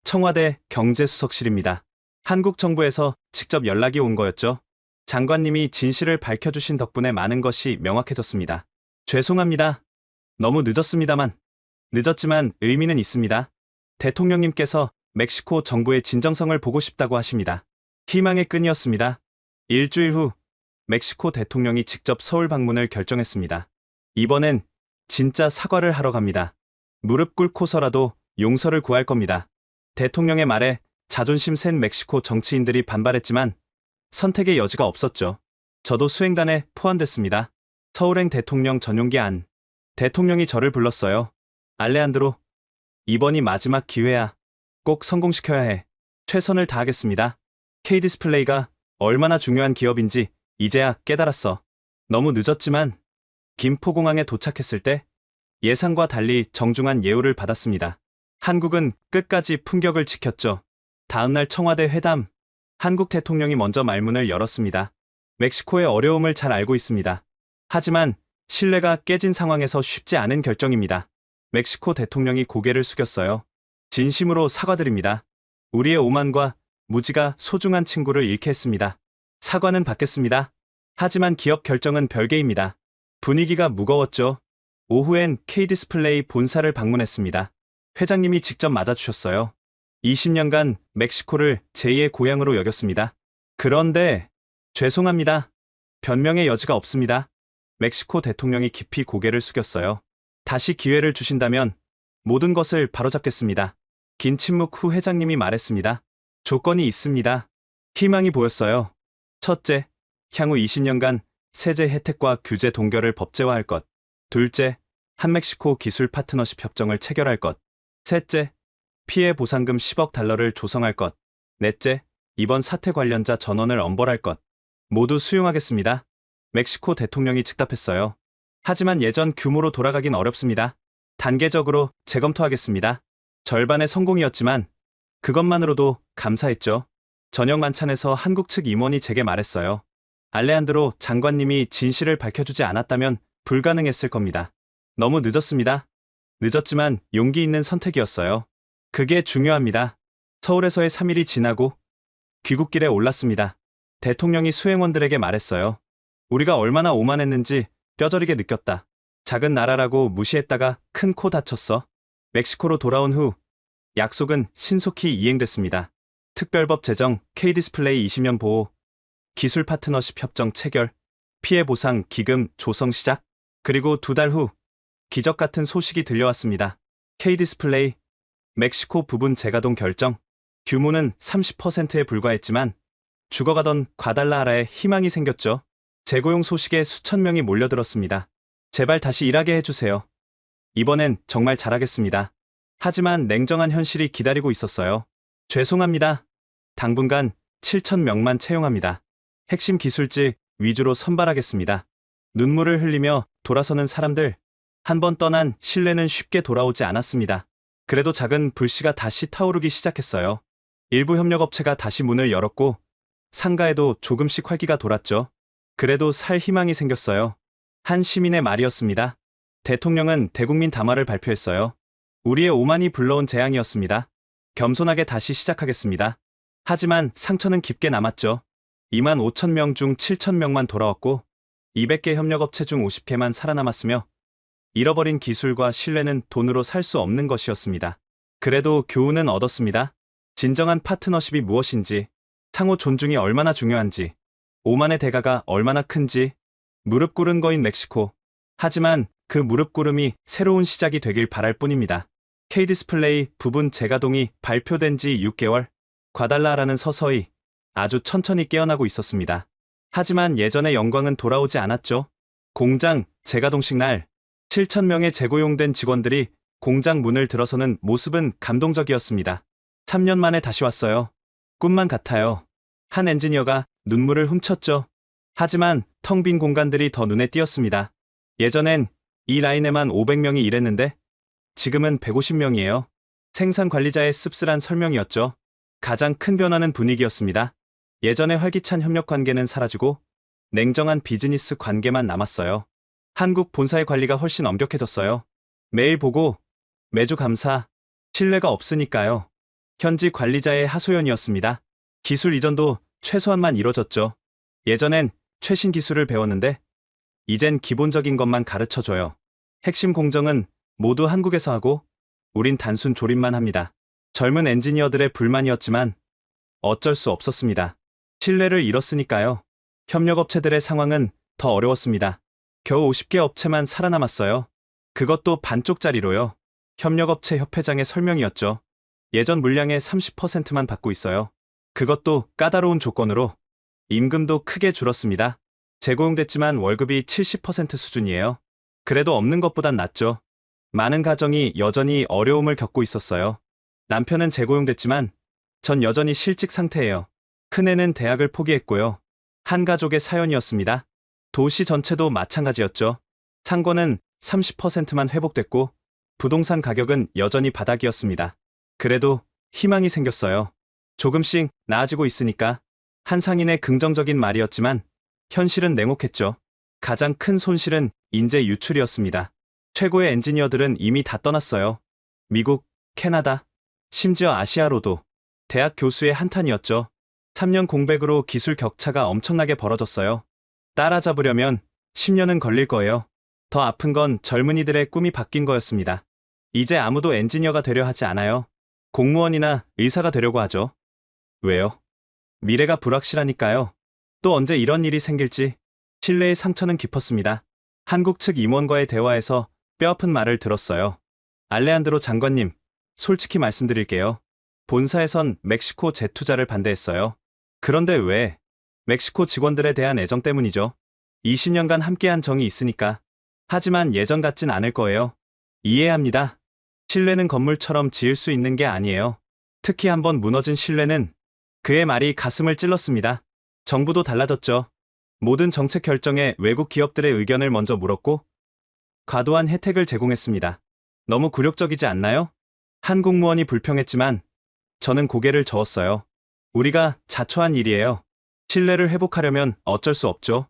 C: 청와대 경제수석실입니다. 한국 정부에서 직접 연락이 온 거였죠. 장관님이 진실을 밝혀주신 덕분에 많은 것이 명확해졌습니다. 죄송합니다. 너무 늦었습니다만. 늦었지만 의미는 있습니다. 대통령님께서 멕시코 정부의 진정성을 보고 싶다고 하십니다. 희망의 끈이었습니다. 일주일 후 멕시코 대통령이 직접 서울 방문을 결정했습니다. 이번엔 진짜 사과를 하러 갑니다. 무릎 꿇고서라도 용서를 구할 겁니다. 대통령의 말에 자존심 센 멕시코 정치인들이 반발했지만 선택의 여지가 없었죠. 저도 수행단에 포함됐습니다. 서울행 대통령 전용기 안. 대통령이 저를 불렀어요. 알레한드로, 이번이 마지막 기회야. 꼭 성공시켜야 해. 최선을 다하겠습니다. K디스플레이가 얼마나 중요한 기업인지 이제야 깨달았어. 너무 늦었지만 김포공항에 도착했을 때 예상과 달리 정중한 예우를 받았습니다. 한국은 끝까지 품격을 지켰죠. 다음날 청와대 회담. 한국 대통령이 먼저 말문을 열었습니다. 멕시코의 어려움을 잘 알고 있습니다. 하지만 신뢰가 깨진 상황에서 쉽지 않은 결정입니다. 멕시코 대통령이 고개를 숙였어요. 진심으로 사과드립니다. 우리의 오만과 무지가 소중한 친구를 잃게 했습니다. 사과는 받겠습니다. 하지만 기업 결정은 별개입니다. 분위기가 무거웠죠. 오후엔 K디스플레이 본사를 방문했습니다. 회장님이 직접 맞아주셨어요. 20년간 멕시코를 제2의 고향으로 여겼습니다. 그런데 죄송합니다. 변명의 여지가 없습니다. 멕시코 대통령이 깊이 고개를 숙였어요. 다시 기회를 주신다면 모든 것을 바로잡겠습니다. 긴 침묵 후 회장님이 말했습니다. 조건이 있습니다. 희망이 보였어요. 첫째, 향후 20년간 세제 혜택과 규제 동결을 법제화할 것. 둘째, 한멕시코 기술 파트너십 협정을 체결할 것. 셋째, 피해 보상금 10억 달러를 조성할 것. 넷째, 이번 사태 관련자 전원을 엄벌할 것. 모두 수용하겠습니다. 멕시코 대통령이 즉답했어요. 하지만 예전 규모로 돌아가긴 어렵습니다. 단계적으로 재검토하겠습니다. 절반의 성공이었지만 그것만으로도 감사했죠. 저녁 만찬에서 한국 측 임원이 제게 말했어요. 알레한드로 장관님이 진실을 밝혀주지 않았다면 불가능했을 겁니다. 너무 늦었습니다. 늦었지만 용기 있는 선택이었어요. 그게 중요합니다. 서울에서의 3일이 지나고 귀국길에 올랐습니다. 대통령이 수행원들에게 말했어요. 우리가 얼마나 오만했는지 뼈저리게 느꼈다. 작은 나라라고 무시했다가 큰 코 다쳤어. 멕시코로 돌아온 후 약속은 신속히 이행됐습니다. 특별법 제정, K디스플레이 20년 보호, 기술 파트너십 협정 체결, 피해 보상 기금 조성 시작. 그리고 2달 후 기적 같은 소식이 들려왔습니다. K디스플레이 멕시코 부분 재가동 결정. 규모는 30%에 불과했지만 죽어가던 과달라하라에 희망이 생겼죠. 재고용 소식에 수천 명이 몰려들었습니다. 제발 다시 일하게 해주세요. 이번엔 정말 잘하겠습니다. 하지만 냉정한 현실이 기다리고 있었어요. 죄송합니다. 당분간 7천 명만 채용합니다. 핵심 기술직 위주로 선발하겠습니다. 눈물을 흘리며 돌아서는 사람들. 한 번 떠난 신뢰는 쉽게 돌아오지 않았습니다. 그래도 작은 불씨가 다시 타오르기 시작했어요. 일부 협력업체가 다시 문을 열었고 상가에도 조금씩 활기가 돌았죠. 그래도 살 희망이 생겼어요. 한 시민의 말이었습니다. 대통령은 대국민 담화를 발표했어요. 우리의 오만이 불러온 재앙이었습니다. 겸손하게 다시 시작하겠습니다. 하지만 상처는 깊게 남았죠. 2만 5천 명 중 7천 명만 돌아왔고 200개 협력업체 중 50개만 살아남았으며 잃어버린 기술과 신뢰는 돈으로 살 수 없는 것이었습니다. 그래도 교훈은 얻었습니다. 진정한 파트너십이 무엇인지, 상호 존중이 얼마나 중요한지, 오만의 대가가 얼마나 큰지, 무릎 꿇은 거인 멕시코. 하지만 그 무릎 꿇음이 새로운 시작이 되길 바랄 뿐입니다. K디스플레이 부분 재가동이 발표된 지 6개월, 과달라라는 서서히 아주 천천히 깨어나고 있었습니다. 하지만 예전의 영광은 돌아오지 않았죠. 공장 재가동식 날, 7,000명의 재고용된 직원들이 공장 문을 들어서는 모습은 감동적이었습니다. 3년 만에 다시 왔어요. 꿈만 같아요. 한 엔지니어가 눈물을 훔쳤죠. 하지만 텅 빈 공간들이 더 눈에 띄었습니다. 예전엔 이 라인에만 500명이 일했는데 지금은 150명이에요. 생산 관리자의 씁쓸한 설명이었죠. 가장 큰 변화는 분위기였습니다. 예전의 활기찬 협력 관계는 사라지고 냉정한 비즈니스 관계만 남았어요. 한국 본사의 관리가 훨씬 엄격해졌어요. 매일 보고 매주 감사, 신뢰가 없으니까요. 현지 관리자의 하소연이었습니다. 기술 이전도 최소한만 이뤄졌죠. 예전엔 최신 기술을 배웠는데 이젠 기본적인 것만 가르쳐줘요. 핵심 공정은 모두 한국에서 하고 우린 단순 조립만 합니다. 젊은 엔지니어들의 불만이었지만 어쩔 수 없었습니다. 신뢰를 잃었으니까요. 협력업체들의 상황은 더 어려웠습니다. 겨우 50개 업체만 살아남았어요. 그것도 반쪽짜리로요. 협력업체 협회장의 설명이었죠. 예전 물량의 30%만 받고 있어요. 그것도 까다로운 조건으로. 임금도 크게 줄었습니다. 재고용됐지만 월급이 70% 수준이에요. 그래도 없는 것보단 낫죠. 많은 가정이 여전히 어려움을 겪고 있었어요. 남편은 재고용됐지만 전 여전히 실직 상태예요. 큰애는 대학을 포기했고요. 한 가족의 사연이었습니다. 도시 전체도 마찬가지였죠. 상권은 30%만 회복됐고 부동산 가격은 여전히 바닥이었습니다. 그래도 희망이 생겼어요. 조금씩 나아지고 있으니까. 한 상인의 긍정적인 말이었지만 현실은 냉혹했죠. 가장 큰 손실은 인재 유출이었습니다. 최고의 엔지니어들은 이미 다 떠났어요. 미국, 캐나다, 심지어 아시아로도. 대학 교수의 한탄이었죠. 3년 공백으로 기술 격차가 엄청나게 벌어졌어요. 따라잡으려면 10년은 걸릴 거예요. 더 아픈 건 젊은이들의 꿈이 바뀐 거였습니다. 이제 아무도 엔지니어가 되려 하지 않아요. 공무원이나 의사가 되려고 하죠. 왜요? 미래가 불확실하니까요. 또 언제 이런 일이 생길지. 신뢰의 상처는 깊었습니다. 한국 측 임원과의 대화에서 뼈아픈 말을 들었어요. 알레한드로 장관님, 솔직히 말씀드릴게요. 본사에선 멕시코 재투자를 반대했어요. 그런데 왜? 멕시코 직원들에 대한 애정 때문이죠. 20년간 함께한 정이 있으니까. 하지만 예전 같진 않을 거예요. 이해합니다. 신뢰는 건물처럼 지을 수 있는 게 아니에요. 특히 한번 무너진 신뢰는. 그의 말이 가슴을 찔렀습니다. 정부도 달라졌죠. 모든 정책 결정에 외국 기업들의 의견을 먼저 물었고 과도한 혜택을 제공했습니다. 너무 굴욕적이지 않나요? 한 공무원이 불평했지만 저는 고개를 저었어요. 우리가 자초한 일이에요. 신뢰를 회복하려면 어쩔 수 없죠.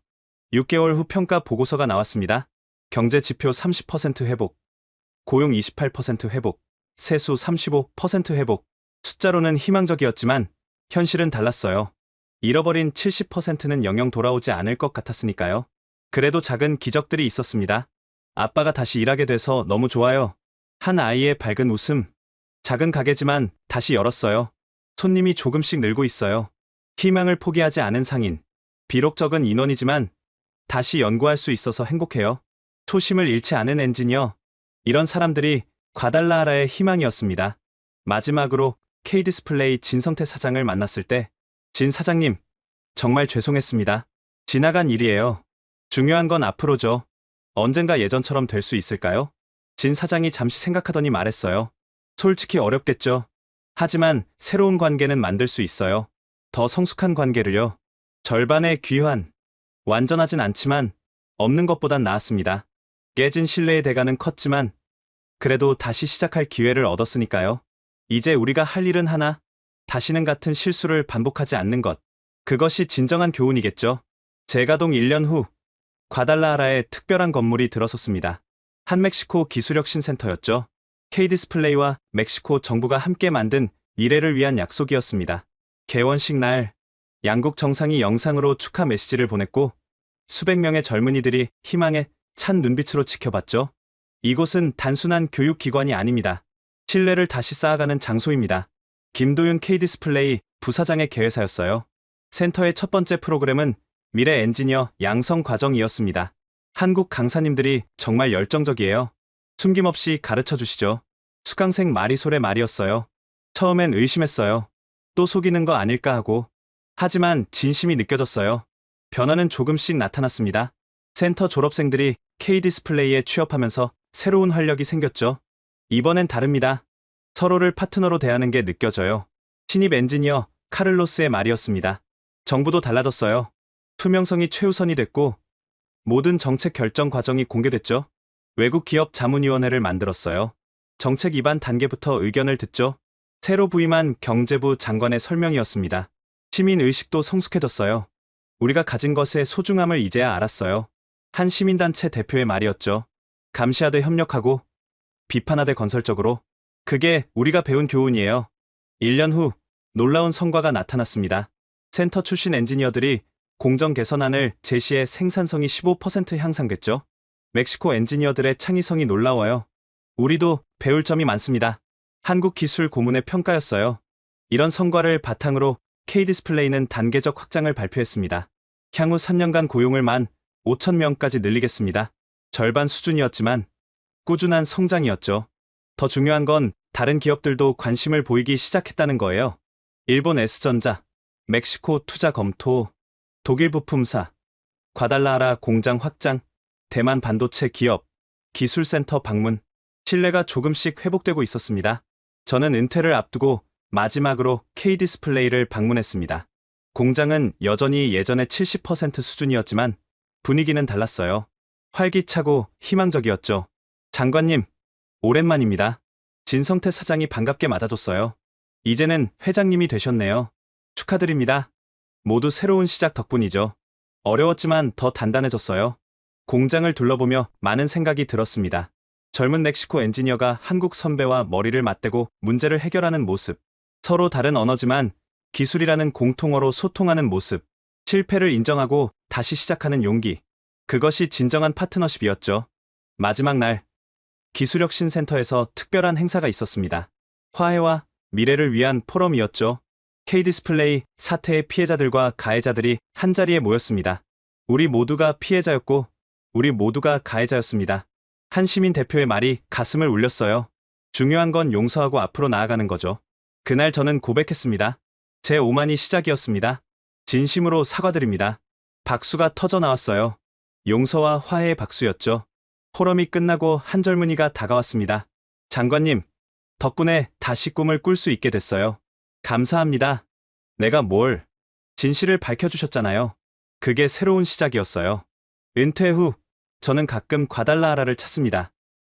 C: 6개월 후 평가 보고서가 나왔습니다. 경제 지표 30% 회복, 고용 28% 회복, 세수 35% 회복. 숫자로는 희망적이었지만 현실은 달랐어요. 잃어버린 70%는 영영 돌아오지 않을 것 같았으니까요. 그래도 작은 기적들이 있었습니다. 아빠가 다시 일하게 돼서 너무 좋아요. 한 아이의 밝은 웃음. 작은 가게지만 다시 열었어요. 손님이 조금씩 늘고 있어요. 희망을 포기하지 않은 상인. 비록 적은 인원이지만 다시 연구할 수 있어서 행복해요. 초심을 잃지 않은 엔지니어. 이런 사람들이 과달라하라의 희망이었습니다. 마지막으로 K디스플레이 진성태 사장을 만났을 때 진 사장님, 정말 죄송했습니다. 지나간 일이에요. 중요한 건 앞으로죠. 언젠가 예전처럼 될 수 있을까요? 진 사장이 잠시 생각하더니 말했어요. 솔직히 어렵겠죠. 하지만 새로운 관계는 만들 수 있어요. 더 성숙한 관계를요. 절반의 귀환. 완전하진 않지만 없는 것보단 나았습니다. 깨진 신뢰의 대가는 컸지만 그래도 다시 시작할 기회를 얻었으니까요. 이제 우리가 할 일은 하나, 다시는 같은 실수를 반복하지 않는 것. 그것이 진정한 교훈이겠죠. 재가동 1년 후 과달라하라에 특별한 건물이 들어섰습니다. 한 멕시코 기술혁신센터였죠. K디스플레이와 멕시코 정부가 함께 만든 미래를 위한 약속이었습니다. 개원식 날, 양국 정상이 영상으로 축하 메시지를 보냈고 수백 명의 젊은이들이 희망에 찬 눈빛으로 지켜봤죠. 이곳은 단순한 교육기관이 아닙니다. 신뢰를 다시 쌓아가는 장소입니다. 김도윤 K디스플레이 부사장의 계획사였어요. 센터의 첫 번째 프로그램은 미래 엔지니어 양성 과정이었습니다. 한국 강사님들이 정말 열정적이에요. 숨김없이 가르쳐 주시죠. 수강생 말이 솔의 말이었어요. 처음엔 의심했어요. 또 속이는 거 아닐까 하고. 하지만 진심이 느껴졌어요. 변화는 조금씩 나타났습니다. 센터 졸업생들이 K디스플레이에 취업하면서 새로운 활력이 생겼죠. 이번엔 다릅니다. 서로를 파트너로 대하는 게 느껴져요. 신입 엔지니어 카를로스의 말이었습니다. 정부도 달라졌어요. 투명성이 최우선이 됐고 모든 정책 결정 과정이 공개됐죠. 외국 기업 자문위원회를 만들었어요. 정책 입안 단계부터 의견을 듣죠. 새로 부임한 경제부 장관의 설명이었습니다. 시민 의식도 성숙해졌어요. 우리가 가진 것의 소중함을 이제야 알았어요. 한 시민단체 대표의 말이었죠. 감시하되 협력하고 비판하되 건설적으로. 그게 우리가 배운 교훈이에요. 1년 후 놀라운 성과가 나타났습니다. 센터 출신 엔지니어들이 공정 개선안을 제시해 생산성이 15% 향상됐죠. 멕시코 엔지니어들의 창의성이 놀라워요. 우리도 배울 점이 많습니다. 한국기술고문의 평가였어요. 이런 성과를 바탕으로 K디스플레이는 단계적 확장을 발표했습니다. 향후 3년간 고용을 15,000명까지 늘리겠습니다. 절반 수준이었지만 꾸준한 성장이었죠. 더 중요한 건 다른 기업들도 관심을 보이기 시작했다는 거예요. 일본 S전자, 멕시코 투자 검토, 독일 부품사, 과달라하라 공장 확장, 대만 반도체 기업, 기술센터 방문, 신뢰가 조금씩 회복되고 있었습니다. 저는 은퇴를 앞두고 마지막으로 K디스플레이를 방문했습니다. 공장은 여전히 예전의 70% 수준이었지만 분위기는 달랐어요. 활기차고 희망적이었죠. 장관님, 오랜만입니다. 진성태 사장이 반갑게 맞아줬어요. 이제는 회장님이 되셨네요. 축하드립니다. 모두 새로운 시작 덕분이죠. 어려웠지만 더 단단해졌어요. 공장을 둘러보며 많은 생각이 들었습니다. 젊은 멕시코 엔지니어가 한국 선배와 머리를 맞대고 문제를 해결하는 모습. 서로 다른 언어지만 기술이라는 공통어로 소통하는 모습. 실패를 인정하고 다시 시작하는 용기. 그것이 진정한 파트너십이었죠. 마지막 날, 기술혁신센터에서 특별한 행사가 있었습니다. 화해와 미래를 위한 포럼이었죠. K디스플레이 사태의 피해자들과 가해자들이 한자리에 모였습니다. 우리 모두가 피해자였고 우리 모두가 가해자였습니다. 한 시민 대표의 말이 가슴을 울렸어요. 중요한 건 용서하고 앞으로 나아가는 거죠. 그날 저는 고백했습니다. 제 오만이 시작이었습니다. 진심으로 사과드립니다. 박수가 터져 나왔어요. 용서와 화해의 박수였죠. 포럼이 끝나고 한 젊은이가 다가왔습니다. 장관님, 덕분에 다시 꿈을 꿀 수 있게 됐어요. 감사합니다. 내가 뭘? 진실을 밝혀주셨잖아요. 그게 새로운 시작이었어요. 은퇴 후 저는 가끔 과달라하라를 찾습니다.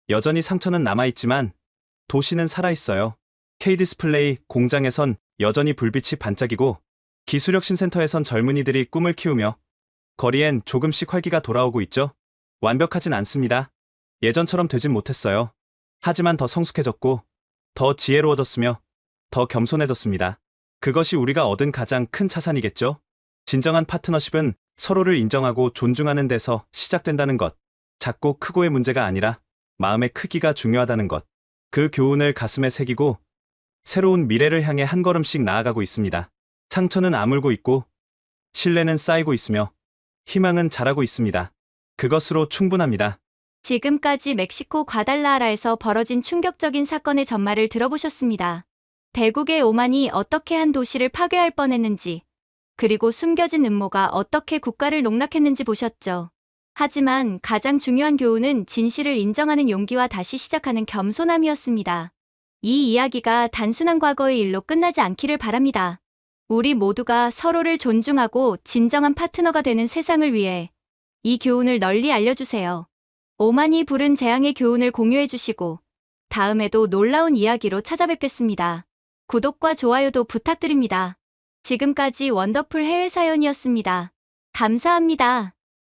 C: 여전히 상처는 남아있지만 도시는 살아있어요. K디스플레이 공장에선 여전히 불빛이 반짝이고 기술혁신센터에선 젊은이들이 꿈을 키우며 거리엔 조금씩 활기가 돌아오고 있죠. 완벽하진 않습니다. 예전처럼 되진 못했어요. 하지만 더 성숙해졌고 더 지혜로워졌으며 더 겸손해졌습니다. 그것이 우리가 얻은 가장 큰 자산이겠죠? 진정한 파트너십은 서로를 인정하고 존중하는 데서 시작된다는 것. 작고 크고의 문제가 아니라 마음의 크기가 중요하다는 것. 그 교훈을 가슴에 새기고 새로운 미래를 향해 한 걸음씩 나아가고 있습니다. 상처는 아물고 있고 신뢰는 쌓이고 있으며 희망은 자라고 있습니다. 그것으로 충분합니다.
A: 지금까지 멕시코 과달라하라에서 벌어진 충격적인 사건의 전말을 들어보셨습니다. 대국의 오만이 어떻게 한 도시를 파괴할 뻔했는지, 그리고 숨겨진 음모가 어떻게 국가를 농락했는지 보셨죠. 하지만 가장 중요한 교훈은 진실을 인정하는 용기와 다시 시작하는 겸손함이었습니다. 이 이야기가 단순한 과거의 일로 끝나지 않기를 바랍니다. 우리 모두가 서로를 존중하고 진정한 파트너가 되는 세상을 위해 이 교훈을 널리 알려주세요. 오만이 부른 재앙의 교훈을 공유해주시고 다음에도 놀라운 이야기로 찾아뵙겠습니다. 구독과 좋아요도 부탁드립니다. 지금까지 원더풀 해외 사연이었습니다. 감사합니다.